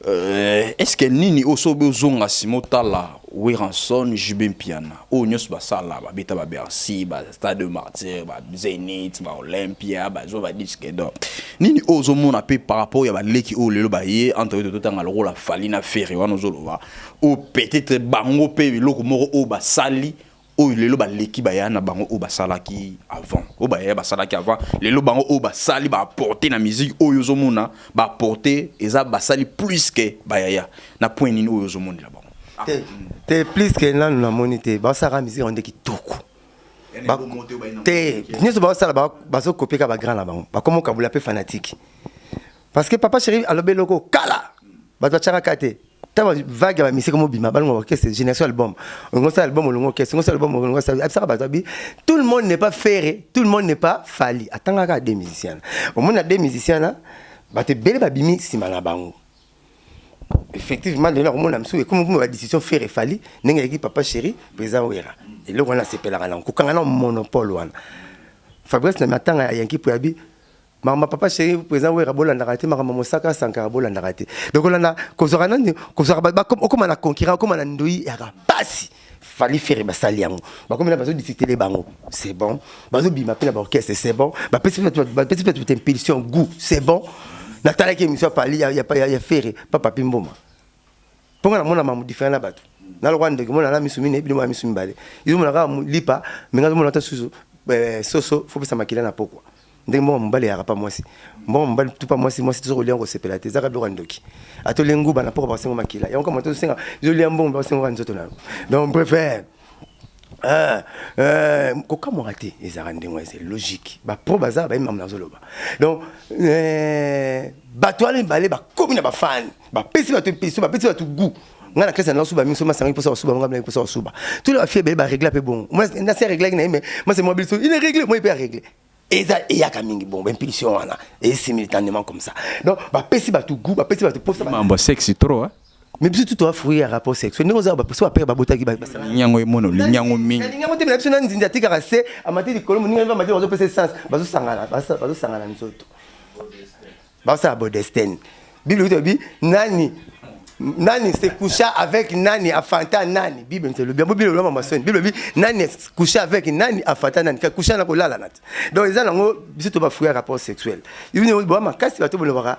Est-ce que Nini Osobe Zonga Simotala, Weranson, Jubin Piana, O Nyos Basala, Beta Bercy, Stade de Martyr, Zénith, Olympia, Zova Disque d'or. Nini Ozomon a payé par rapport à l'équipe où le baillet, entre eux, tout le rôle à Falina Ferry, Wanozolova, ou peut-être Bango Pay, Lokomoro, O Basali. Oh lelo ba leki ba ya na bango o basala ki avant o ba ya basala ki avant lelo bango o basali ba porter na musique o yozomona ba porter eza basali plus que ba ya na point nini o yozomona la bango te plus que na na monité ba sara musique on de ki toko te nyeso ba sala ba so copier ka ba grand la bango ba comme ka bula pe fanatique parce que papa chéri alobe loko kala ba to chara kate tava vague à musique comme bima balon orchestre génération album on ça album on orchestre on ça album on ça tout le monde n'est pas ferré tout le monde n'est pas fali attends ka des musiciens au monde a des musiciens là ba te bele ba bimi simana bango effectivement de leur monde amsou et comme la décision ferré fali nenga ki papa chéri président wera et là on a s'appelle la ko kanga na monopole wana Fabrice na matanga yanki pour abi Maman papa chéri président ouais rabola ndakate maman mosaka sankara bola ndakate donc on a kozora nani kozora ba comme on a conquérant comme on a ndoi ya pasi fallait faire basali yango ba comme na bazo difficulté les bango c'est bon bazo bima pe na orchestre c'est bon ba petit impulsion goût c'est bon natala ki émission pali ya faire papa pimboma ponga na mona mamu différent na bato na lo kwande mona na misumine bi mo misumi bale izo mona ka lipa menga mona ta susu soso faut pesa makila na pokwa ndenge mo mbale ya pas moi si bon mbale tout pas moi si toujours lien ko sepela te zaka biro ndoki atole nguba na poko basengo makila ya encore moto senga je lia mbongo basengo nzoto na donc préfère koka morate ezara ndenge c'est logique ba pro bazar ba imam nazoloba donc bato ale balé ba komi na ba fan ba pesi ba to pesi ba pesi ba to goût ngana classe na suba minso masangi posa suba ngam na posa suba tout le fait ba régler pe bon moi na c'est régler mais moi c'est mobile il est réglé moi il peut régler et ça il y a kamingi bon impulsion wana et simultanément comme ça donc ba pesi ba to goût ba pesi ba to posa mambo sexy trop hein. Mais bien tout a fruit à rapport sexuel nous on va après babota ki ba nyango emono nyango mingi nyango te na nzinda tika kase amati di kolomo ninga ba mati bazo pesa sens bazo sangana nzoto basa bodestene bible dit nani se coucha avec nani afanta nani bible c'est le bien bible le mama son bible dit nani coucha avec nani afanta nani ka coucha na ko lala nat donc ils ont biso to ba fruit à rapport sexuel ils vont ba makasi ba to bo le waka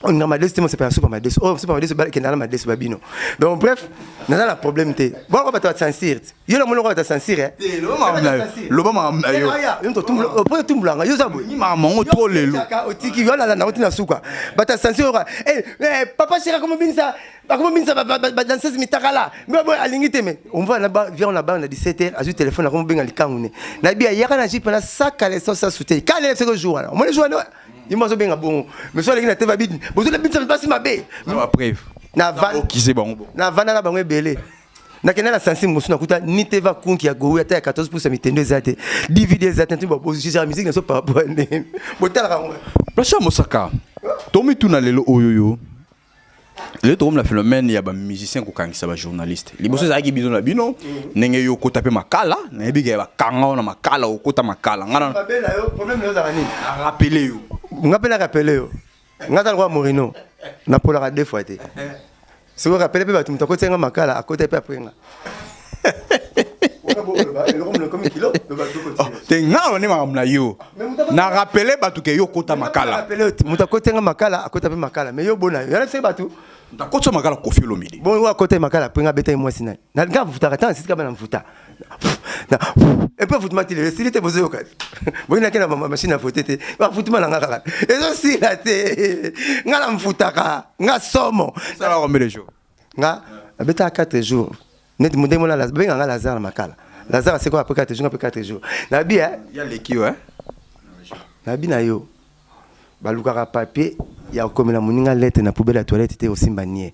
on a madès c'est pas super madès oh c'est pas madès c'est que na madès babino donc bref on a un problème té bon on va te censurer yo na mono va te censurer lo ba yo yo to tumlo po tumlanga yo sabo ni mama on to lelo otiki yo na otina suka ba te censurer papa chéri comment binsa ba danseuse mitakala mais bon alingi te mais on va là-bas viens là-bas on a 17h a du téléphone comme benga likangune na bia yaka na jipe na saka les sauces sauté kale ce jour là moi le jour il m'a bien bon mais soit les na te va bid vous le bid ça passe ma bé après na van qui c'est bon na van na bango belé na kena la sensi musu na kuta ni te va kunki ya go ya ta 14% mitendo zate divider zate tu ba position la musique na so par rapport ne botala kango Blasha Mosaka tomi tuna lelo oyoyo le tom la phénomène ya ba musicien ko kangisa ba journaliste liboso za ki bizo na bino nenge yo ko taper makala na biga ba kanga na makala o kota makala ngana babela yo problème le za nini rappeler yo ngapela rappeler yo ngata le roi Morino na pola deux fois té si vous rappelez pas tout côté nga makala à côté pe après nga te ngalo ne mamna yo na rappeler batu ke yo kota makala rappeler muta côté nga makala à côté pe makala mais yo bona yo c'est batu da kota makala Koffi Olomide bon wa côté makala pe nga beta moi sina na nga vuta kata sisi kama na mvuta et puis vous matile si était posé au cas bon ina kena machine à voter te va futuma na nga kaka ezo si la te nga na mvutaka nga somo ça va combien de jours nga beta 4 jours net mo demona la benga nga Lazare makala Lazare c'est quoi après 4 jours après 4 jours na bia il y a l'équipe hein na bina yo balukaka papier ya komela moninga lettre na poubelle à toilette te osimbanie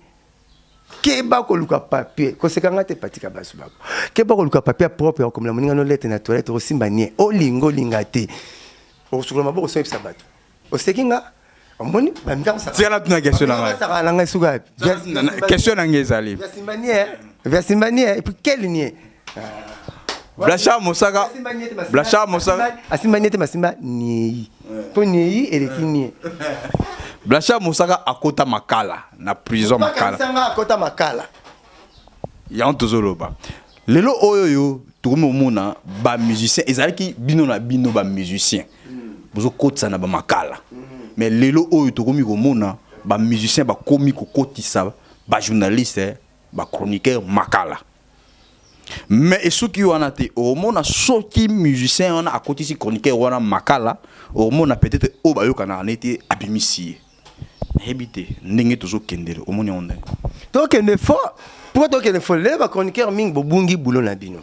keba ko luka papier ko sekanga te patika basu bako keba ko luka papier propre ya komela moninga no lettre na toilette osimbanie olingo lingate o sukula maboko so epsa bato o sekinga omoni bamika ça c'est la tuna question na ça na ngai suga question na ngai zali via simbanie et puis quel nier Blasha Mosaka asimbanie te masimba niei po niei elekini Blasha Mosaka akota makala na prison makala sanga akota makala ya ontozoloba lelo oyoyo tukumo mona ba musicien ezalaki bino na bino ba musicien bozo kotsa na ba makala mais lelo oyo tukomi ko mona ba musicien ba komi ko kotisa ba journaliste ba chroniqueur makala mais esuki wana te o mona soki musicien wana akotisi chroniqueur wana makala o mona peut-être o bayoka na neti abimisi hebité ndenge tozo kendere o moni onde to kende fo pour to kende fo le ba chroniqueur ming bo bungi bulo na bino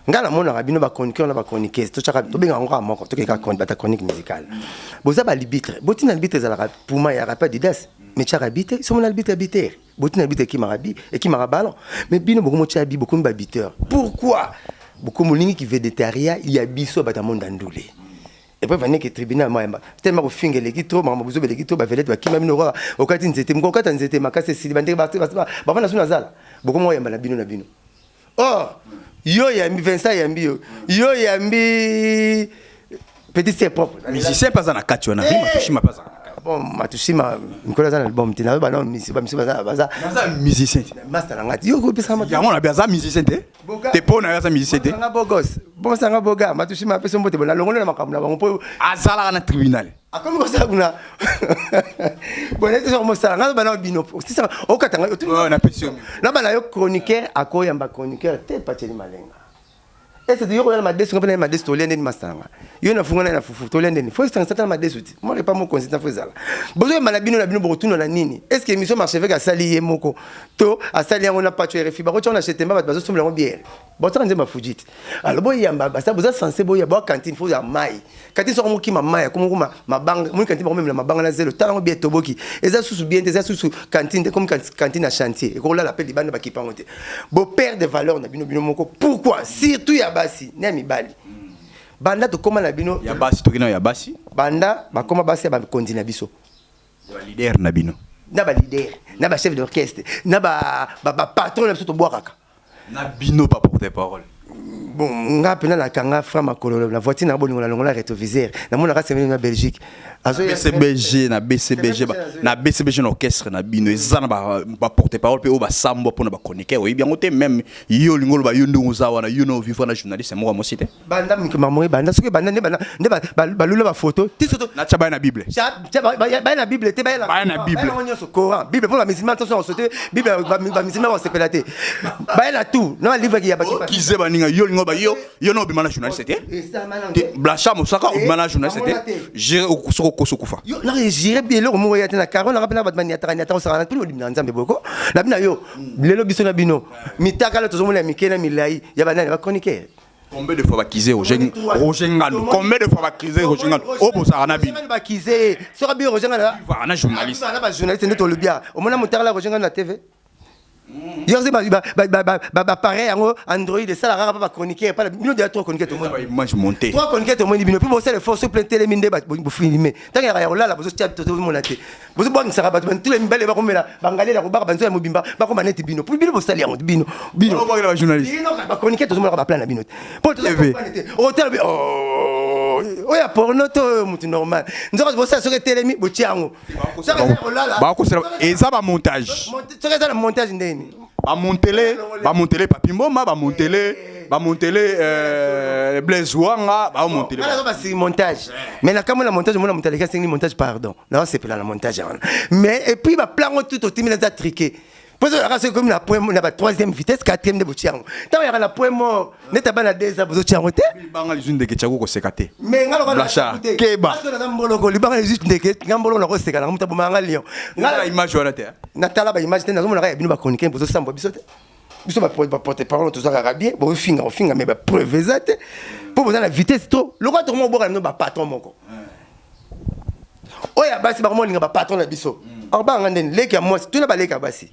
ngala mona ka bino ba chroniqueur na ba chroniqueuse to chaka to benga ngwa moko to ke ka chronique musicale boza ba libitre botina libitre za la pour moi ya pas didas mais chaka libitre so mon libitre habiter botina libitre qui marabi et qui maraballon mais bino beaucoup mo chabi beaucoup ba biteur pourquoi beaucoup molingi qui veut détaria il y a biso ba ta monde andulé et puis venir que tribunal moi tellement au finge les qui trop maman bozo les qui trop ba velet ba ki même no au kati nzete mko kata nzete makase si bande ba bana suna zala beaucoup mo yamba na bino oh yo yambi Vincent yambi yo yambi petit c'est propre musicien pas na kati wana rima tushima pas bon matushima nkola za album tina ba na musicien baza musicien master na ngati yo ko pesa ma ya mona baza musicien te pona ya za musicien te nga bogos bon sanga boga matushima pesa mbote bona longola na makambo na bango po azala na tribunal akomi ko sa kuna bon ete so mo sala nga ba na bino sisa o katanga na pension na ba na yo chroniqueur akoyamba chroniqueur te pateli malenga est-ce que yo ma desu ngapena ma desu to lende ni masanga yo na funga na fufu to lende ni faut que ça ma desu ti moi pas mon consistant faut ça bozo malabino botuna na nini est-ce que émission marché avec asali ye moko to asali yango na patcho RFI ba ko tona acheter ba bazo somla ngo bière bozo nze ma fujiti alors boy yamba basa bozo censé boy ba cantine faut ya mai kati so moki mama ya comme ma bang mon cantine ba même ma bang na zelo tala ngo bière toboki eza susu bien eza susu cantine comme cantine à chantier et ko la l'appel libanda ba ki pangote bo père de valeur na bino moko pourquoi surtout ya basi na mibali banda to koma na bino ya basi to kina ya basi banda ba koma basi ba continue biso ya leader na bino na ba leader na ba chef d'orchestre na ba patron na biso to boiraka na bino pas porter parole bon nga pena na kanga fra makolo na voiture na bolingo na longola rétroviseur na mona ka semeni na Belgique BCBG na BCBG na BCBG orchestre na bino ezana ba porter parole pe o ba sambo pona ba chroniqueur oui bien ote même yo lingolo ba yondo uzawa na you know vivre na journaliste mo mo cité banda mamoi banda soki banda ne ba lula ba photo ti soto na chaba na bible ba na bible te ba na bible ba na Coran bible pour la musulman to so sauter bible ba musulman se pelater ba na tout na livre ki ya ba kize baninga yo lingo ba yo no bimana journaliste te blancha mosaka o bimana journaliste te gérer au kosokufa yo na gérer bien le mo ya te na caron na rapena ba mani ataka ta osara na tout le na nzambe boko la bina yo lelo biso na bino mitaka la to zo mo la mikena milai ya ba nani ba chroniqueur. Combien de fois va kiser Roger Ngando? Combien de fois va kiser Roger Ngando? Oh, bon, ça en a bien. Va kiser. Sera bien Roger Ngando. Va, on a journaliste. On a journaliste, on est au bien. Au moins, on a la Roger Ngando la TV. Hier, c'est pareil, Android, ça, la rare, pas chroniquer, pas la million de trois chroniqueurs. Moi, je montais. Trois chroniqueurs, tout le monde dit, puis vous savez, les forces plein télé, mine débat, vous filmez. Tant qu'il y a là, là, vous avez tout le monde là. Vous avez bon, ça va, tous les belles, vous là, Bangalé, la Roubar, Banzo, Mobimba, pas comme Manette Bino. Puis Bino, vous salez, Bino. Bino, la journaliste. Bino, va chroniquer, tout le monde va plein la minute. Pour tout le monde, hôtel, oh, ouais, pour notre mouton normal. Nous avons ça sur télé, vous tiens. Ça et ça va montage. Ça va le montage, ba montele papimboma ba montele Blaise Wanga ba montele ba c'est montage mais na kama la montage mon montage c'est ni montage pardon là c'est pas la montage mais et puis ba plan tout au timide ça triqué parce que c'est comme la point na troisième vitesse quatrième de boutiang tant il y a la point mort neta bana déjà vous tiens roté banga les une de ketchako ko sekate mais ngalo la keba parce que na mbolo ko libanga juste de ket ngambolo na ko sekala ngam tabu manga lion ngala image wana te na tala ba image te na zomona ka bino ba chroniquer pour sambo bisote biso ba porter parole tout ça bien bon finga mais ba preuve exacte pour vous la vitesse trop le quoi tout le monde boka no ba patron moko oya basi ba mo linga ba patron na biso orba nganden leki ya moi tout na ba leki basi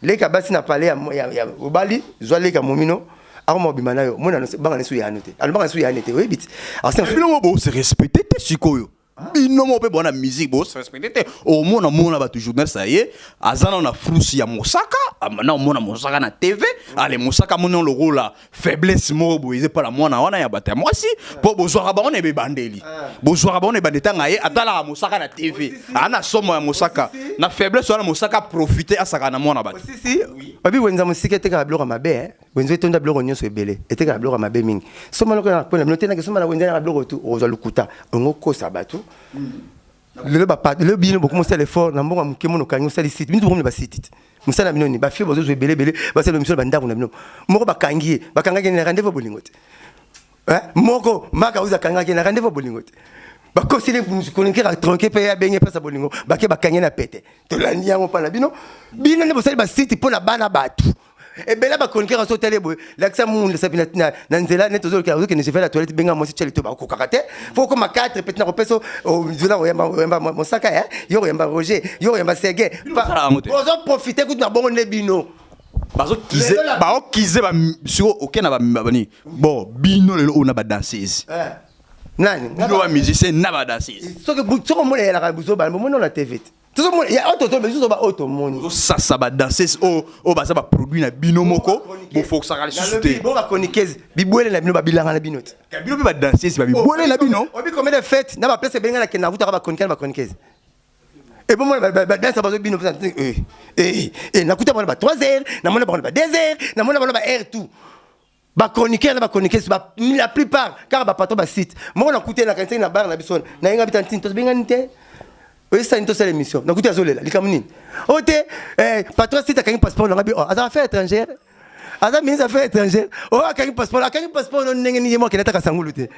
leka basi na parler ya obali zwa leka momino armo bimana yo mona banga nesu ya note albanga nesu ya nete oui bit alors c'est bino bo se respecter te sikoyo bino mo pe bona musique bo se respecter te au mona ba toujours journal ça y est azana na frusi ya Mosaka na mona Mosaka na TV allez Mosaka mona le rôle la faiblesse mo bo eze pas la mona wana ya bata moi si po bo zwa ba on e be bandeli bo zwa ba on e bandeta ngaye atala Mosaka na TV ana somo ya Mosaka na faiblesse wana Mosaka profiter asaka na mona bata si babi wenza musika te ka bloko mabe wenza etonda bloko nyonso ebele ete ka bloko mabe mingi somo loko na pona note na ke somo na wenza na bloko tu ozwa lukuta ngoko sabatu le bino beaucoup mon l'effort na mbongo mukemo no kanyo sali site mindu bomle ba site musala minoni ba fio bozo belé ba sala misolo banda kuna bino moko bakangaki na rendez-vous bolingote moko maka uza kangaki na rendez-vous bolingote ba kosile kolinki ra tronquer pe ya benye pesa bolingo ba ke bakangé na pete to la nyango pa na bino ne bosali ba site po na bana batu et ben là ba chroniqueur à sauter les boy l'accent monde ça na nzela net aux autres que ne se fait la toilette benga moi si tu to ba ko karaté faut comme 4 peut-être na peso au zona oyamba mon saka yo oyamba Roger yo oyamba Sege on profiter coup na bon ne bino bazo kize ba sur aucun na ba ni bon bino le on a ba danseuse nani bino ba musicien na ba danseuse so que mo le la buzo ba mo na TV tout le monde il y a auto mais juste ba auto monde ça ba danseuse o ba ça ba produit na bino moko bo faut que ça rale susciter bon ba chroniqueuse bibwele na bino ba bilanga na bino bino ba danseuse ba bibwele na bino obi combien de fêtes na ba place benga na ke na vuta ba chroniqueuse et bon moi ba danse ba bino na kuta ba 3h na mona ba 2h na mona ba heure tout ba chroniqueur na ba chroniqueuse ba la plupart car ba patron ba site moi na kuta na kantin na bar na bison na inga bitantin to benga nte oui, c'est une autre émission. Donc, tu as zolé là, les camonines. Ok, patron, si tu as un passeport, on a dit, oh, à faire étrangère. aza ministre affaires étrangères akangi passeport no ndenge nini ye moko akendaka sangulu te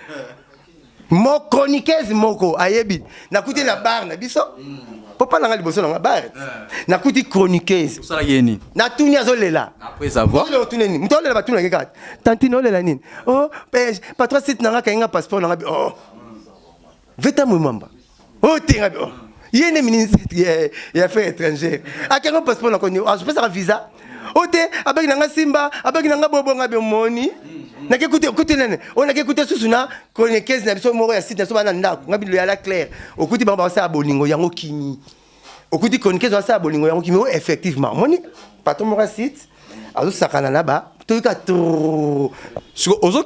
mo chroniqueuse moko ayebi nakuti na bar na biso papa nanga liboso nanga bar nakuti chroniqueuse osala yeni natuni azolela après avoir tuneni mto olela batuna kaka tantine olela nini patron site nanga kainga passeport nanga veta mwamba tenga yene ministre ya affaires étrangères akango passeport na konyo azopesa visa ote abaki nanga simba abaki nanga bobonga be moni nake écoute nene on a écouté susuna chroniqueuse na biso moko ya site na so bana ndako ngabi lo ya la claire okuti ba sa bolingo yango kini okuti chroniqueuse ba sa bolingo yango kini effectivement moni patron moko site azo sakana na ba toyika trop ozo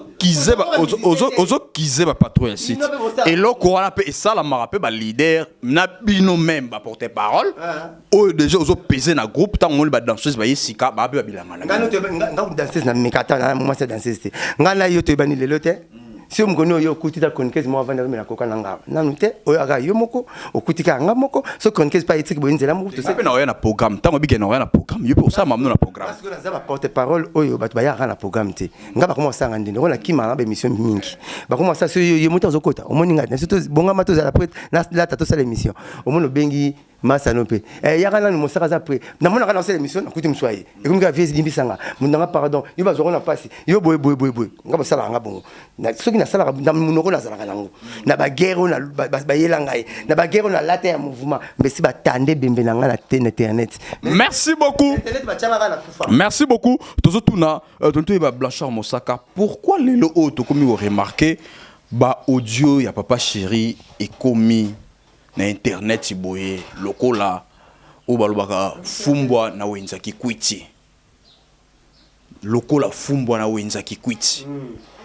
kize ba patron ya site et loko wana pe esala marape ba leader na bino même ba porter parole o déjà ozo peser na groupe tant on ba danseuse ba yesika ba be ba bilanga nga danseuse na mikata na moi c'est danseuse ngana yo to bani lelo te si omkono yo kutita chroniqueuse mo avanda na koka nanga nanu te oyo aga yo moko okutika nga moko so chroniqueuse pa etiki bonzela mo to pe na oya na programme tant obi ke na oya na programme yo pe osala mamno na programme parce que na za porte parole oyo bat ba ya na programme te nga ba commencer ngandi ndeko na kima na ba émission mingi ba commencer so yo moto azokota omoni ngati surtout bonga mato za la prête na la tato sa l'émission omono bengi masa no pe ya kana ni mosaka za près na mona kana sa l'émission na kuti mswaye e comme ka vieux limbisanga mundanga pardon yo ba zoko na pasi yo boy nga ba sala nga bongo na soki na sala na munoko na sala kanango na ba guerre na ba yela ngai na ba guerre na late ya mouvement mais si ba tande bembe na nga na internet merci beaucoup merci beaucoup tozo tuna tonto ba Blanchard Mosaka pourquoi lelo o to komi remarquer ba audio ya papa chéri et komi na internet boye lokola o balobaka fumbwa na wenza kikwiti lokola fumbwa na wenza kikwiti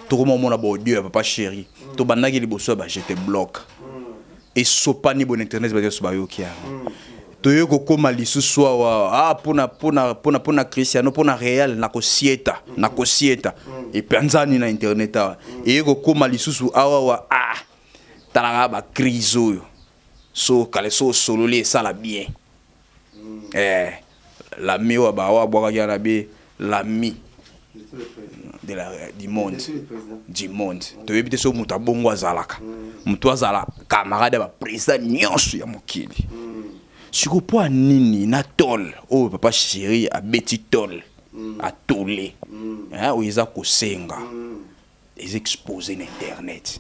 to koma mona ba audio ya papa chéri to bandaki liboso ba j'étais bloc et sopani bon internet ba so ba yokia to yoko koma lisusu wa pona Cristiano pona Real na kosieta et panzani na internet et yoko koma lisusu awa talaka ba krizo so kaleso sololé ça la bien l'ami wa ba wa boka ya be l'ami de la du monde to yebite so muta bongo azalaka mutu azala camarade ba président nyonso ya mokili siko po nini na tol o papa chéri a beti tol a tolé o iza kosenga les exposer na internet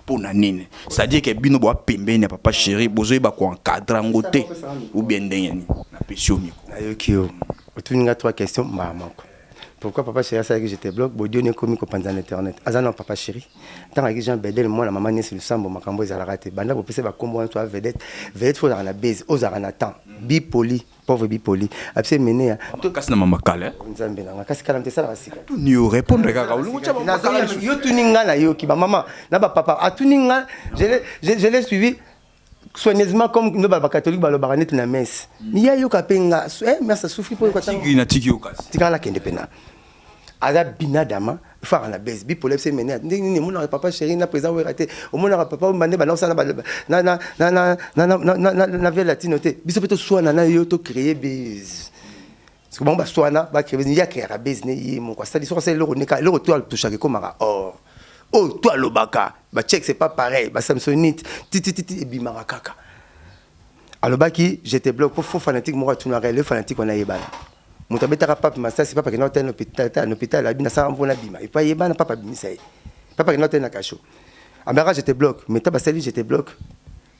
pour nini c'est-à-dire que bino bo pembeni papa chéri bozo ba ko encadrer ngote ou bien ndeni na pesio miko ayokio otuninga trois questions maman pourquoi papa chéri ça que j'étais bloc bodio ne komi ko panza na internet azana papa chéri tant que Jean Bedel moi la maman Nesi Lusambo makambo za la raté banda bo pese ba kombo to vedette faut na base ozara temps bipoli pauvre bipoli après mener to kasi na mama kale nzambe na kasi kala mtesa la sika ni répondre kaka ulungu cha mama kale yo tuninga na yo ki ba maman na ba papa atuninga je l'ai suivi soigneusement comme nous ba catholique ba lo baranete na messe ni ya yo kapenga merci souffrir pour ko tiki na tiki okasi tika la kende pena ada binadama fa na base bi pour les mener ni mon papa chéri na présent ou raté au mon papa mandé ba na via latinoté biso peut soit na yo to créer base parce que bon ba soit na ba créer ni ya créer base ni mon quoi ça l'histoire c'est le neka le retour to chaque comme oh toi lobaka ba check c'est pas pareil ba samsonite ti bimara kaka alobaki j'étais bloqué pour faux fanatique moi tout na le fanatique on a yebana muta betaka papa massa c'est papa qui n'a pas l'hôpital abina ça on a bima et pas yebana papa bimisa papa qui n'a pas na cacho amara j'étais bloqué mais ta basali j'étais bloqué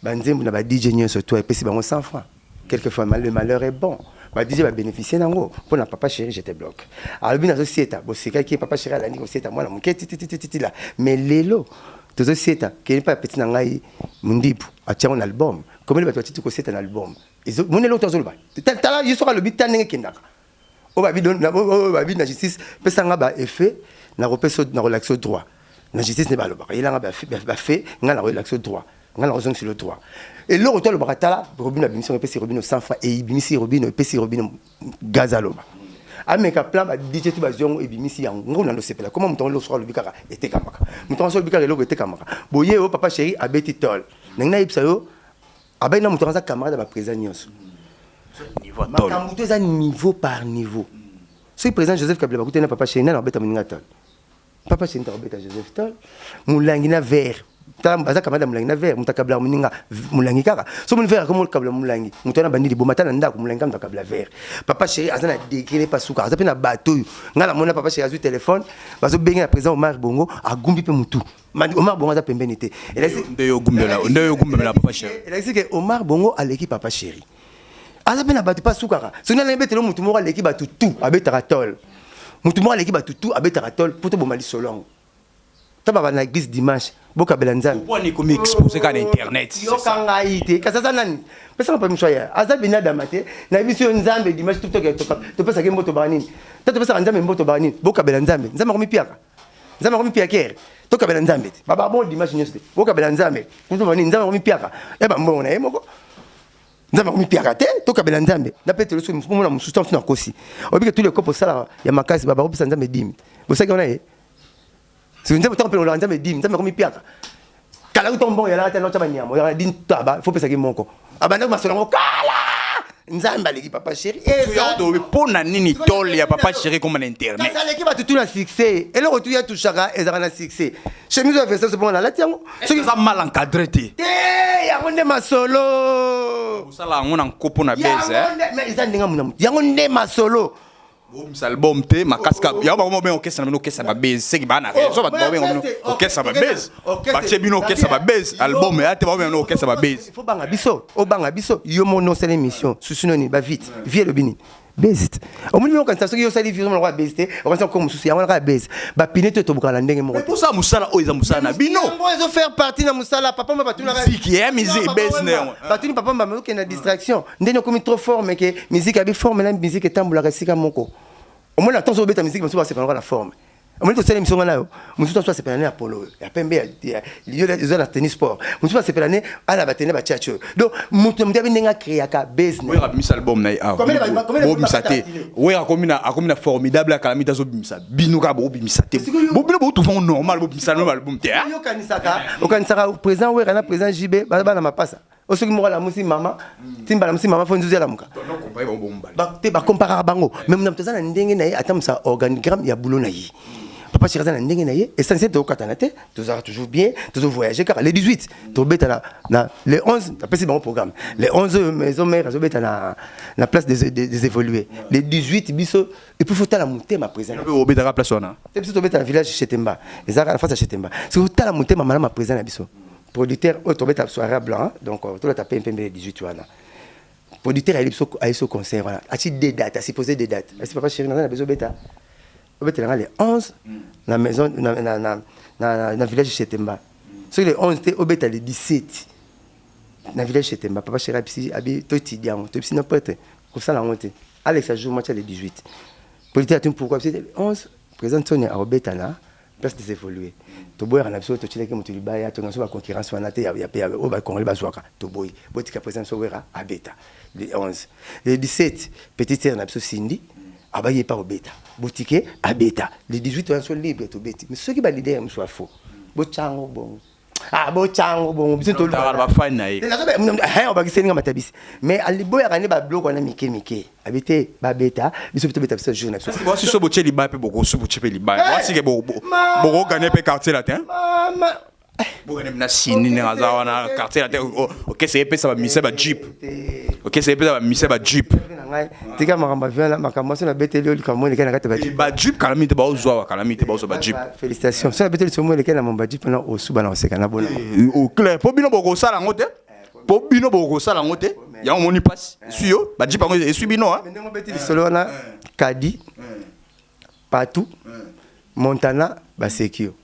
banzembu na ba DJ nyo sur toi et pesi bango 100 francs quelquefois le malheur est bon ba DJ va bénéficier nango pour na papa chéri j'étais bloqué albina société bo c'est qui papa chéri ala ni société moi na muketi titi là mais lelo to société qui pas petit na ngai mundipu atia un album comme le bato titi ko c'est un album ils mon elo to zolba tala yo sera le bit tanenge kindaka o ba bidon na o ba bid na justice pesa nga ba effet na repeso na relaxo droit na justice ne ba lo ba il nga ba fait nga na relaxo droit nga na raison sur le droit et le retour le baratala robino bimisi pesi robino 100 francs et bimisi robino pesi robino gazaloba ameka plan ba DJ tu ba zongo e bimisi yango na no sepela comment mutongo lo sera le bikaka était kamaka mutongo so bikaka lo était kamaka boye o papa chéri abeti tol nanga ipsa yo abaina mutongo za camarade ba président nyonso niveau makambo to za niveau par niveau le président Joseph Kabila bakutana papa chéri na robeta moninga tol papa chéri ta robeta Joseph tol mulangi na vert baza kamada mulangi na vert mutakabla moninga mulangi kaka so mon vert comme kabla mulangi mutana bandi libomata na ndako mulangi kam takabla vert papa chéri azana décret pas suka aza pe na bateau ngala mona papa chéri azu téléphone bazo benga président Omar Bongo agumbi pe mutu Omar Bongo aza pembeni te ndeyo gumbela papa chéri elle a dit que Omar Bongo a l'équipe papa chéri aza pe na bateau pas suka so na lebetelo mutu moko a l'équipe ba tout abetaka tol mutu moko a l'équipe ba tout abetaka tol poto bomali solongo taba na église dimanche boka belanzami pourquoi ni comme exposé ka internet yo kanga ite kasasa nani pesa pas mchoya aza bina damate na biso nzambe dimanche tout to pesa ke mboto banini to pesa nzambe mboto banini boka belanzambe nzambe komi piaka to ka belanzambe baba bon dimanche nyose boka belanzambe mboto banini nzambe komi piaka e ba mbona e moko nzambe komi piaka te to ka belanzambe na petelo so mona musustansi na kosi obike tous les couples sala ya makasi baba ko pesa nzambe dimi bosaki ona e si vous avez un peu de temps, vous avez piaka. Kala utombo ya la tena chama nyamo ya din taba faut pesa ki moko. Abanda masolo kala. Nzamba leki papa chéri. Et pona nini tol ya papa chéri comme internet. Ça leki ba tout na succès. Et le retour ya tout chaka et ça na succès. Chemise de verset c'est bon la tiango. Ce qui ça mal encadré té. Ya ngonde masolo. Usala ngona nkopo na base Mais ils andinga munamu. Ya ngonde masolo. Album te makaska ya ba mo ben orchestre na orchestre ba base c'est qui ba na raison ba ben orchestre ba base ba chebino orchestre ba base album ya te ba ben orchestre ba base il faut banga biso o banga biso yo mono c'est l'émission susunoni ba vite vie le bini base au moins quand ça so yo sali vision na base te on va comme susu ya on ka base ba pineto to bukala ndenge moko pour ça musala o eza musala na bino on va faire partie na musala papa mba batuna musique ya musique base ne batuni papa mba ko na distraction ndenge comme trop fort mais que musique abi forme la musique etambula kasika moko au moins la temps obeta musique mso c'est pas la forme au moins to sala émission na yo mso to c'est pas na polo ya pembe ya lieu la tennis sport mso c'est pas na ala batene ba chacho donc mutu mtabi ndenga créer ka base ne oui mis album na ah bo misate oui akomina formidable à calamité zo bimisa binuka bo bimisate bo bino bo tout fond normal bo bimisa no album te yo kanisaka président oui kana président JB bana mapasa osoki moko la musi mama timba la musi mama fo nzuzi la muka ba te ba comparer bango même na mtozana ndenge na ye atamsa organigramme ya boulot na yi papa chirazana ndenge na ye essentiel to katana te tozara toujours bien toujours voyager car les 18 to beta na les 11 après c'est bon programme les 11 maison mère zo beta na place des évoluer les 18 biso et puis faut ta la monter ma présence on beta la place ona te biso to beta na village Chetemba ezaka la face à Chetemba c'est ta la monter ma présence na biso producteur autobeta soirée blanc donc tout la taper un peu 18 wana producteur a eu concert voilà a des dates a supposé des dates est-ce papa chéri na besoin beta obeta les 11 na maison na village Chetemba sur les 11 té obeta les 17 na village Chetemba papa chéri abi to tidiamo to psi na pote ko ça la honte Alex a joué match les 18 producteur tu pourquoi c'est les 11 présente Sonia a obeta na place des évoluer to boya na biso to chileke mutu libaya to ngaso ba concurrence wana te ya pe o ba congolais ba zwaka to boy botika présence so wera abeta les 11 les 17 petite sœur na biso Cindy abaye pas obeta botike abeta les 18 on soit libre to beti mais ceux qui ba leader soit faux bo chango bon bo chango bon biso to ba fan na ye on ba kisenga matabisi mais aliboya kana ba bloc wana mike abete ba beta biso to beta biso jour na biso bo si so bo cheli ba pe boko so bo chepe li ba bo si ke bo gagner pe quartier latin bo gagner na sini na zawana quartier latin OK c'est pe ça va mise ba jeep OK c'est pe ça va mise ba jeep tika makamba vela makamba so na beteli oli kamone kana kata ba jeep calamité ba ozwa calamité ba ozwa ba jeep félicitations so na beteli so mo le kana mamba jeep na osuba na oseka na bona au clair po bino boko sala ngote po bino boko sala ngote ya omoni passe suyo ba jeep ngo esu bino hein ndenge beteli solo na Kadi Patou Montana Basekio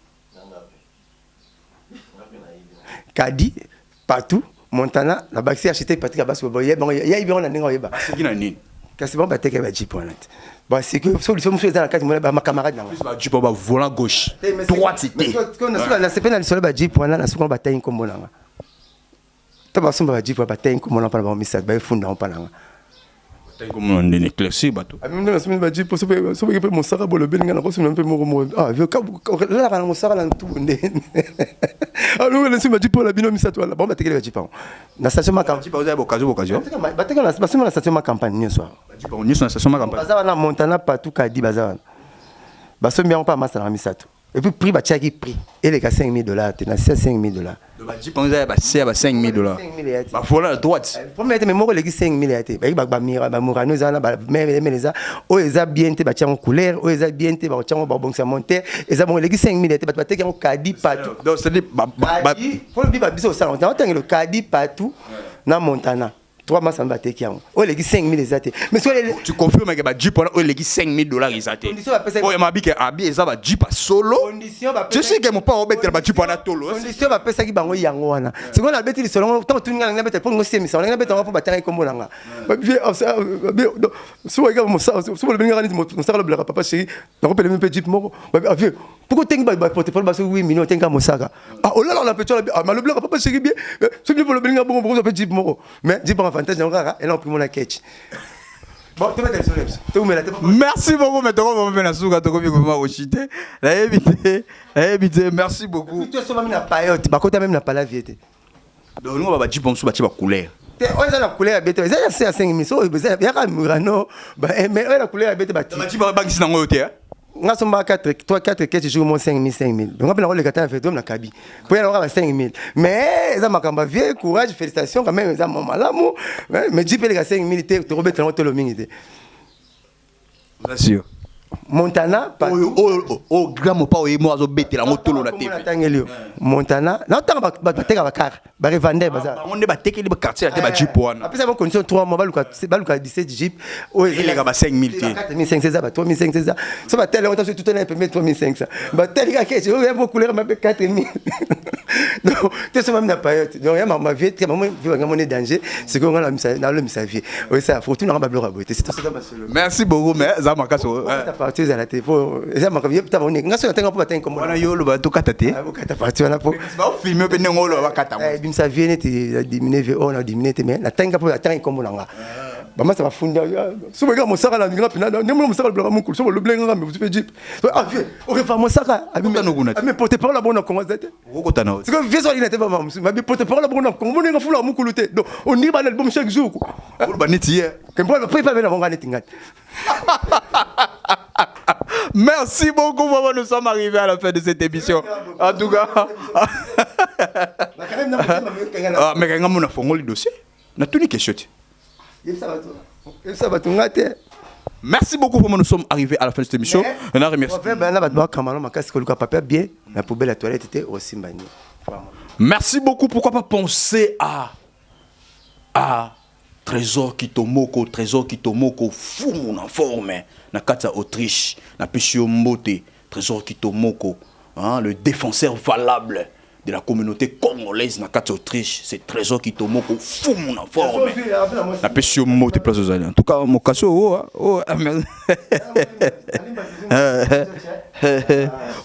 Kadi Patou Montana la baxi architecte Patrick Abasso boye bon ya ibon na ndenge oyeba c'est qui na nini kasi bon bateke ba jeep wana ba c'est que solution muso ezana kati mona ba camarade nanga ba jeep ba volant gauche droite cité na sepe na lisolo ba jeep wana na suko ba tayi kombo nanga to ba somba ba jeep ba tayi kombo na pa ba misat ba funda on pa nanga Comme on est éclairci, bateau. Ah, même la semaine, je dis, pour ce que mon Sarah, le Bénin, on a un peu mon. Ah, là, mon Sarah, là, tout. Alors, la semaine, je dis, pour la binôme, ça, toi, là, bon, bah, t'es quel pas. La station ma campagne. Vous avez occasion. Bah, t'es la station ma campagne, ce soir. On est sur la station ma campagne. Bazar, Montana, partout, Kadi, Bazar. Bah, ce bien, on pas masse à la misato. Et puis, prix, bah, tu as qui prix. Et les gars, $5,000, tu as 5,000. Donc, tu penses que c'est $5,000. Bah, voilà la droite. Premier, mais moi, les gars, 5,000. Bah, Mira, bah, Mourano, Zana, bah, mais les a. Oh, ils ont bien été, bah, tiens, en couleur. Oh, ils ont bien été, bah, tiens, bah, bon, ça monte. Ils ont les gars, 5,000. Bah, tu as un caddie partout. Donc, c'est-à-dire, bah, pour le bibah, bisous au salon. On a le caddie partout, dans Montana. 3 mois, ça me battait qui ont. Oh, les gars, 5,000 les athées. Mais soit les. tu confirmes que bah, Jeep, on a les $5,000 les athées. Oh, il m'a dit que Abi, ça va Jeep solo. Tu sais que mon père, on va mettre le Jeep en atolo. Condition, va passer qui bango yango wana. C'est qu'on a bêté le salon. Tant tout le monde a bêté pour nous c'est mais ça. On a bêté on va pour batailler comme on a. Soit gars mon ça, soit le benga mon ça le papa chéri. On peut le même Jeep moko. Vieux. Pourquoi t'es pas porter pour le 8 millions t'es mon saga. Ah oh là là on a pété ah le blanc papa chéri bien. C'est bien pour le benga bon on peut Jeep moko. Mais Jeep en avantage on rara et là on prend la catch. Bon, tu mets le merci beaucoup, mais tu vas me faire la souga, tu vas me rejeter. La éviter, merci beaucoup. Tu as seulement la paillote, par contre, même la palade viette. Donc, nous, on va dire bon, sous la couleur. On a la couleur à bête, c'est à 5 000, il y a un Murano, mais la couleur à bête, tu vas dire que c'est un hôtel. On a 3-4 quêtes, je joue au moins 5 000. Donc, on a les gâteaux à faire de la cabine. Pour y avoir 5 000. Mais, ça m'a quand même vieux, courage, félicitations, quand même, ça m'a mal mais dis, les 5 000, tu remettes dans le mini. Bien sûr. Montana, oh, grand pas au moi, je bête la moto la télé. Montana, non, tu vas à car, tu vas vendre, on est battu le quartier, tu vas Jeep. Après, ça va condition 3 mois, c'est pas 17 Jeep. Il est à 5 000. 4 500, 3 500. Ça va tellement, tout le temps, il 3 500. Bah, tel gars, je vais vous couleur, ma 4 000. Donc, tu sais, même la période. Donc, ma vie, mon danger, c'est qu'on a le missavier. Oui, ça, faut tout le monde à beauté. C'est tout ça, merci beaucoup, mais ça m'a cassé. Partir à la télé pour ça m'a vu tu on est ngasi on pour battre comme on yo le bateau katate kata partir là pour ba filmer pe ngolo wa kata bim ça vient te diminuer on a diminué mais la tanga pour atteindre comme on a ba ma ça va fonder so gars mon sara la ngira pina ne mon sara le mon cool so le blenga mais vous pouvez dire ah vieux on va mon sara mais porte parole la bonne comment ça c'est que vieux il n'était pas maman mais porte parole la bonne comment on est fou la mon cool donc on dit ba l'album chaque jour quoi on ba neti quand pas préparer la bonne tingat. Merci beaucoup, maman. Nous sommes arrivés à la fin de cette émission. En tout cas, mais quand on a fait le dossier, on a tout les questions. Merci beaucoup, maman. Nous sommes arrivés à la fin de cette émission. On a remercié. Merci beaucoup. Pourquoi pas penser à Trésor Kitomoko, fou mon informe, na kata Autriche, na Peshio Mbote, Trésor Kitomoko, hein, le défenseur valable de la communauté congolaise na kata Autriche, c'est Trésor Kitomoko, fou mon informe, na Peshio Mbote, place aux alliés. En tout cas, mon casso,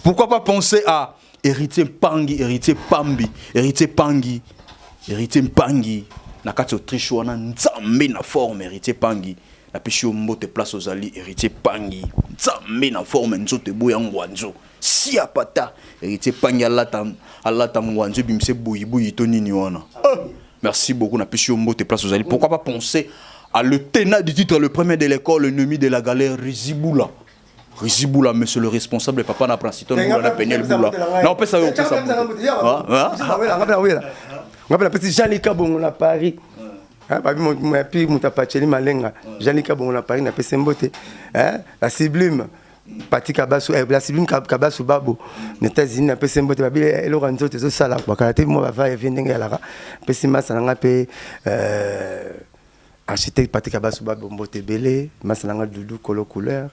pourquoi pas penser à héritier Pangi, na kati Autriche wana nzambe na forme héritier Pangi na peshi mbote place aux alliés héritier Pangi nzambe na forme nzote boya ngwanzo si apata héritier Pangi alata ngwanzo bimse boyi to nini wana merci beaucoup na peshi mbote place aux alliés. Pourquoi pas penser à le tenant du titre, le premier de l'école, l'ennemi de la galère, Rizibula, monsieur le responsable, papa n'a pas cité le Péniel Boula. Non, on peut savoir que ça. On appelle petit Jean-Luc Kabon à Paris. Puis mon tapacheli malenga. Jean-Luc Kabon à Paris n'a pas semboté. La Sublime. Pati Kabasu, la Sublime Kabasu Babo. Les États-Unis n'a pas semboté. Et Lorenzo te sala. Bakalaté moi va venir ngala. Pessima salanga pe architecte Pati Kabasu Babo Mbote Belé. Masalanga Doudou Colo couleur.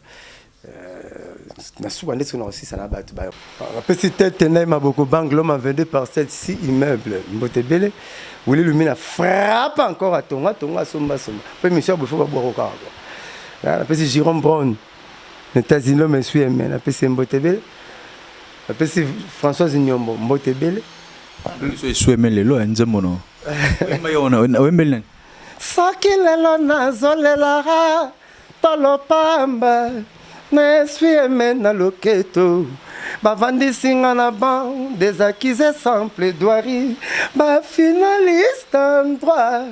Na souvent on a aussi ça na batu ba petit tête na beaucoup banque l'homme a vendu parcelle 6 immeubles Mbote Belé où le lumina frappe encore à tonga somba puis monsieur il faut pas boire au car la petit Jérôme Brown les États-Unis l'homme suit mais la petit Mbote Belé la petit Françoise Nyombo Mbote Belé le suit mais le lo nzemono soki lelo nazolelara tolopamba nesui eme na loketo bavandisi nga na ban des accusés sans plaidoirie bafinaliste en droit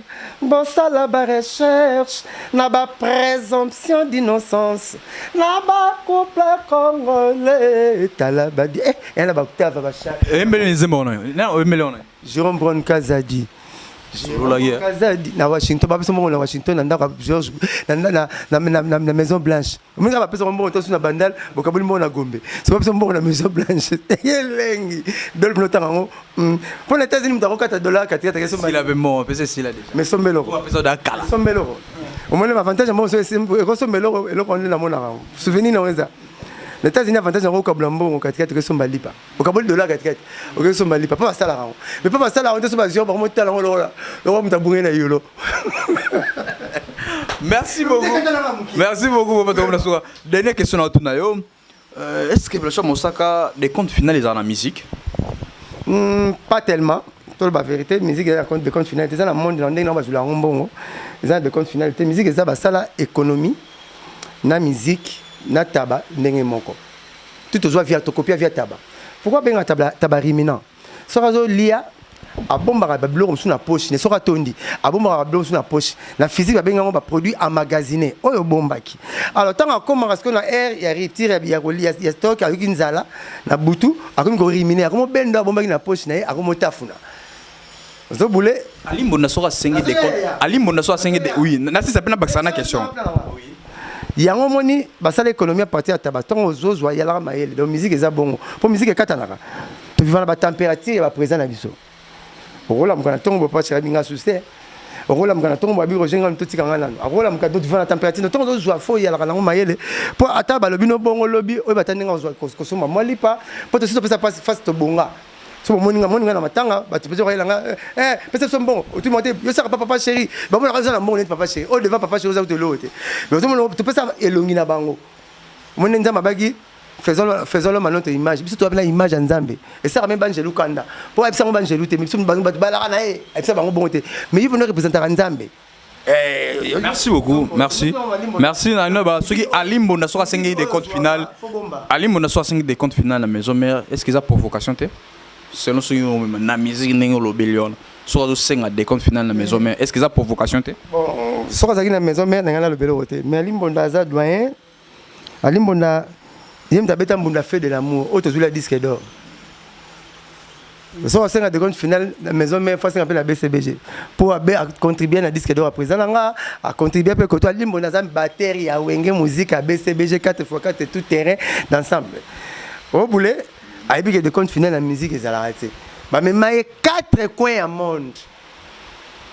bosala barecherche na baprésomption d'innocence na bacouple congolais tala badi yana bakutava bashaka Jérôme Brown Kazadi na Washington bapeso mbongo na Washington na ndako George na Maison Blanche ominga bapeso mbongo to na bandal bokabuli mbongo na Gombe so bapeso mbongo na Maison Blanche telengi dol notanga ngo pour les États-Unis mutako $4 katika keso il avait mort pese sila déjà mais sombelo bapeso da kala sombelo au moins l'avantage mbongo so ko sombelo eloko na mona ngo souvenir na weza les États-Unis avantage ngo kabula mbongo katika keso mbalipa okabuli $4 katika okeso mbalipa pas ça là mais pas ça là on te so bazio ba mo tala ngo lo mutabunge na yolo. Merci beaucoup. Merci beaucoup pour dernière question à Tunayo. Est-ce que Blanchard Moussaka des comptes finaux dans la musique? Pas tellement. Pour la vérité, musique est des comptes finaux. C'est dans le monde dans le monde où on a des comptes finaux. Musique est ça la économie, na musique, na tabac, n'engé moko. Tout aux via copie via tabac. Pourquoi bien tabac riminant? Sorazo lia a bomba ba blog sur na poche ne sera tondi a bomba ba blog sur na poche na physique ba benga ba produit emmagasiné oyo bombaki alors tant comme parce que na air ya retire ya roli ya stock avec une zala na butu akomi ko riminer akomo bendo bombaki na poche na akomo tafuna zo boule alimbo na sera 5 de compte alimbo na sera 5 de oui na si ça peut na baxana question yango moni basala économie à partir ya tabaton ozozwa ya la mayele donc musique eza bongo pour musique katanaka to vivre la température ya présent na biso okola mukana tongo ba pasi binga suste okola mukana tongo ba biro jenga mtoti kanga nano okola mukana to vivre la température tongo zo fo ya la kana mayele po ata ba lobi no bongo lobi o batandenga zo kosoma mwalipa po to sito pesa passe face to bonga so moninga na matanga ba to pesa ko yelanga pesa so bongo o tu monte yo saka papa chéri ba mona raison na bongo net papa chéri o devant papa chéri za to lote mais to pesa elongi na bango mona nzamba bagi faisons-le maintenant ton image. Si tu as une image en Zambie, et ça même Bangelou Kanda. Pour être ça Bangelou, mais si tu as une bonne mais il faut nous représenter en Zambie. Merci beaucoup, merci. Merci Nainoba. Ceux qui Alimbo n'a soit 5 des comptes finales. Alimbo n'a soit 5 des comptes finales la maison mère. Est-ce qu'ils a provocation té? Selon ceux qui ont na musique n'engo l'obélion. Soit 5 des comptes finales la maison mère. Est-ce qu'ils a provocation té? Bon, soit ça qui la maison mère n'engo l'obélion té. Mais Alimbo n'a za doyen. Alimbo n'a il y a un fait de l'amour, autre sur la disque d'or. So on a des comptes finales la maison mais faut s'appeler la BCBG pour contribuer à la disque d'or à présent à contribuer pour que toi limbo na batterie à wenge musique à BCBG 4x4 tout terrain d'ensemble. Au boulet a eu des comptes finales la musique et ça l'a arrêté. Bah mais maille 4 coins à monde.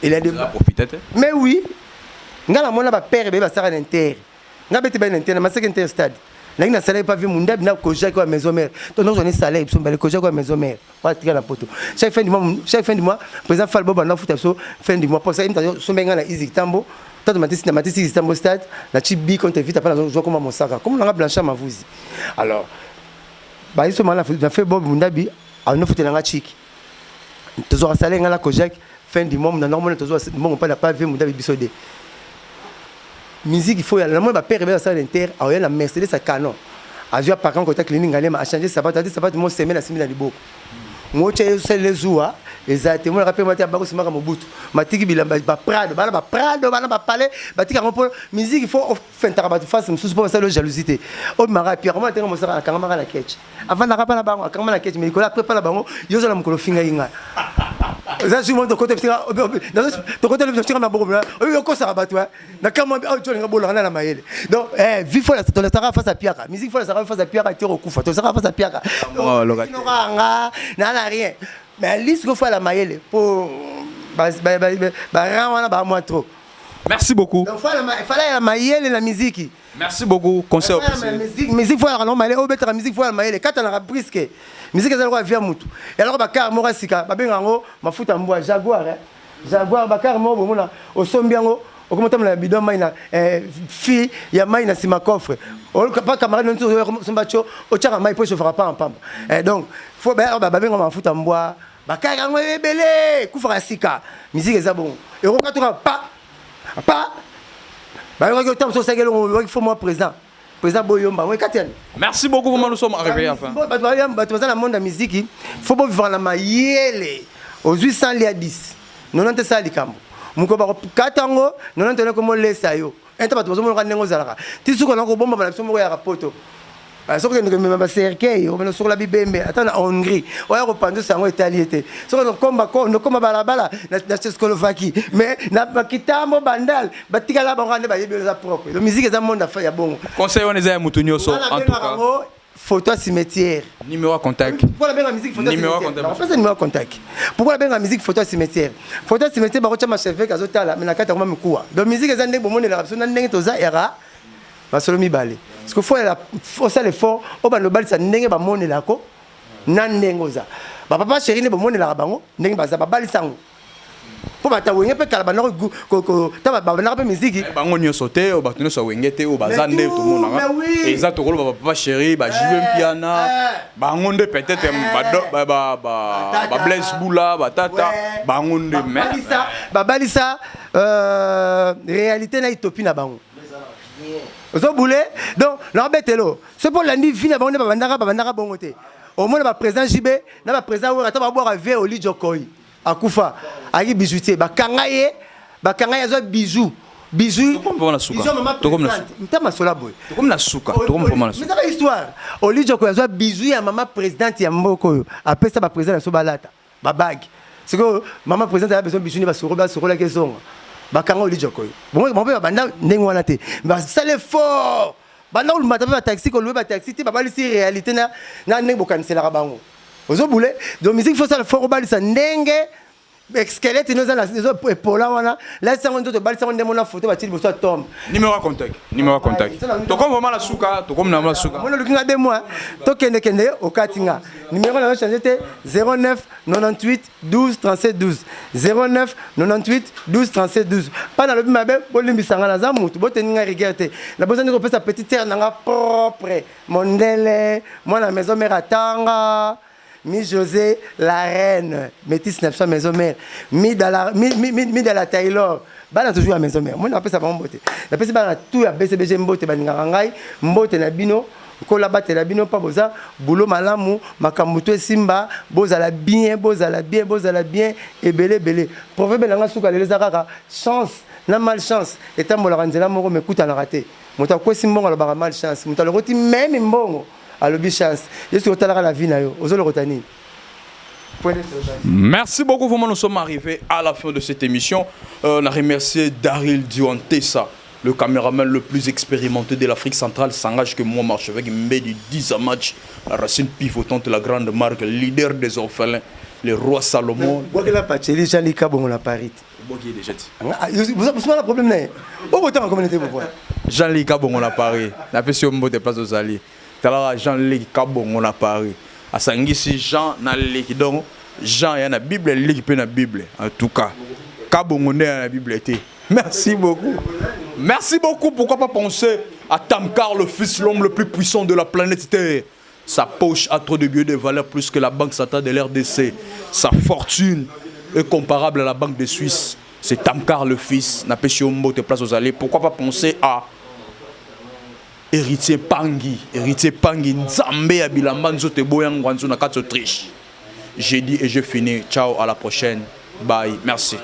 Il a de profité. Mais oui. Ngala mona ba père be ba sara l'inter. Ngabete ba l'inter na masque inter stade. Là, il n'a pas vu mon deb, il n'a pas vu la maison mère. Donc, nous avons un salaire, il n'a pas vu la maison mère. Chaque fin du mois, président Falbo, il a fait fin du mois. Pour ça, il a fait un easy tambo. Tant que je suis tambo stade, la chibi, quand tu es vite, après, je comme mon sac. Comme on a blanchi ma vouzi. Alors, il a fait Bob Mundabi, à une fois, il a chic. Tu as un salaire, il a fin du mois, normalement, tu n'as pas vu Mundabi Bissodé. Musique il faut y aller. Moi ma père est à l'inter, a la Mercedes à canon. A joué par contre côté cleaning aller a changé ça va mon semaine à 6 000 à libo. Moi tu sais les joua exactement moi rappelle moi tu as bako sima Mobutu. Matiki bilamba ba Prado, ba palais, ba tika pour musique il faut faire travail face sous pour ça la jalousie. O mara Pierre moi tenga mo sara kamara la ketch. Avant na rapa na bango kamara la ketch mais Nicolas prépare la bango yo zo la mukolo finga inga. Ça je monte côté ton côté le tira ma bourbe yo ko sara ba toi na kama au tu nga bolo na mayele donc vive fois la sara face à Pierre musique fois la sara face à Pierre tu recouffa tu sara face à Pierre nga na rien mais liste go fois la mayele pour ba moi trop. Merci beaucoup. Donc il fallait la mayele la musique. Merci beaucoup conseil musique fois la mayele au betra musique fois la mayele quand on a brisque musique ezalaka via mutu et alors bakar mora sika babenga ngo mafuta mbwa jaguar bakar mo bomona osombi yango okomota na bidon mai na fi ya mai na sima coffre pas camarade non sombacho ochaka mai po chauffera pas en pamba donc faut babenga mafuta mbwa bakar ngo ebele kufaka sika musique eza bon et okatoka pa Pas. Il faut moi présent. Président Boyomba, oui, Katian. Merci beaucoup, comment nous sommes arrivés à la fin. Dans le monde de la musique, il faut vivre la maïele. Aux 800 liens 10. 90 ça, les camps. Mukoba Katango, 90 comme les sayo. Un tabac, vous avez un zara. Tu sais qu'on a un bon moment, on a un poto. Parce que nous avons cercueil, on est sur la Bibembe, attends en Hongrie, on a rependu ça en Italie. Sur le combat, nous comme balabala, la Tchécoslovaquie, mais n'a pas quitté mon bandal, batika la bande ba yebelo za propre. La musique est un monde affaire bon. Conseil on est à Moutounio so en tout cas. Photo cimetière. Numéro contact. Pourquoi la musique photo numéro cimetière? On passe numéro contact. Pourquoi la musique photo cimetière? Photo cimetière ba ko ma chef kazotala, mais na kata ko mikuwa. Donc musique est un ndenge bomone la rapso na ndenge toza era. Basolo mibale. Parce qu'il faut ça l'effort, au bas le bal ça n'engage pas mon élako, n'engoza. Papa chéri ne pas mon élabango, n'engage pas ça, papa lisango. Pour battre wenge pe kalabana ko ta ba pe musique. Bango nyo sauté, au batuno so wengete au bazande tout le monde. Et ça to rolo papa chéri, ba jibe piana, bango de peut-être ba Blaise Boula, ba tata, bango de mais. Babalisa réalité na utopie na bango. Donc, l'embêtelo. C'est pour l'année fini, on a bandara bongoté. Au moins, le président JB, le président Ouera, on va boire un verre au lit de Jokoi, à Koufa, à Guy Bijoutier. Bakangaye, a bijou. Bijou. Comme la souka. Comme la souka. Mais c'est pas histoire. Au lit de Jokoi, il y a bijou, il y a maman présidente, il y a Mboko. Après ça, le président, il y a Sobalata. Babag. C'est que maman présidente a besoin de bijou, il va se la question. Bakanga oli jokoy bon pé banda ndenge wana te mais ça l'effort banda ulu mata ba taxi ko louer ba taxi ti baba lisi réalité na ndenge bokanisela bango ozo boule donc musique faut ça l'effort ba lisa ndenge squelette nous za les épaules wana là ça on doit balisa on demona photo ba ti bo ça tombe numéro contact to comme vraiment la souka to comme na la souka moi le kinga de moi to kende au katinga numéro na changer te 09 98 12 37 12 09 98 12 37 12 pas dans le mabe bolimbisanga na za mutu boteninga regardez la besoin de repasser sa petite terre nanga propre mondele moi la maison mère atanga Mi José, la reine, métis 900 maison mère, mi de la Taylor, bah toujours la maison mère. Moi on appelle ça vraiment beauté. La personne bah tout à BCBG mbote baningarangai, mbote na bino, kola bate na bino pas boza, boulot malamu, makambuto simba, bozala bien, belé. Proverbe langa suka les akaka, chance, na malchance, et tambo la ranzela moko me kuta na raté. Mota ko simbongo la bara malchance, mota le roti même mbongo. Chance. Je suis à la vie. Merci beaucoup. Vraiment, nous sommes arrivés à la fin de cette émission. On a remercié Daryl Diouantessa, le caméraman le plus expérimenté de l'Afrique centrale. S'engage que moi, marche avec Mbedi 10 à match. La racine pivotante, la grande marque, leader des orphelins, le roi Salomon. Vous avez la Jean-Luc Kabongo la Paris. Vous avez un problème. Jean-Luc Kabongo la Paris. La personne de place aux alliés. Jean-Luc Kabongo na Paris. A sangisi Jean na leki donc Jean ya na Bible leki pe na Bible. En tout cas, Kabongo na la Bible était. Merci beaucoup. Merci beaucoup. Pourquoi pas penser à Tamkar, le fils l'homme le plus puissant de la planète Terre. Sa poche a trop de billets de valeur plus que la banque centrale de l'RDC. Sa fortune est comparable à la banque de Suisse. C'est Tamkar le fils. N'a pas si on te place aux allées. Pourquoi pas penser à héritier Pangi, Nzambe ya bilamba nzote boyang wanzo na katso triche. J'ai dit et je finis. Ciao, à la prochaine. Bye. Merci.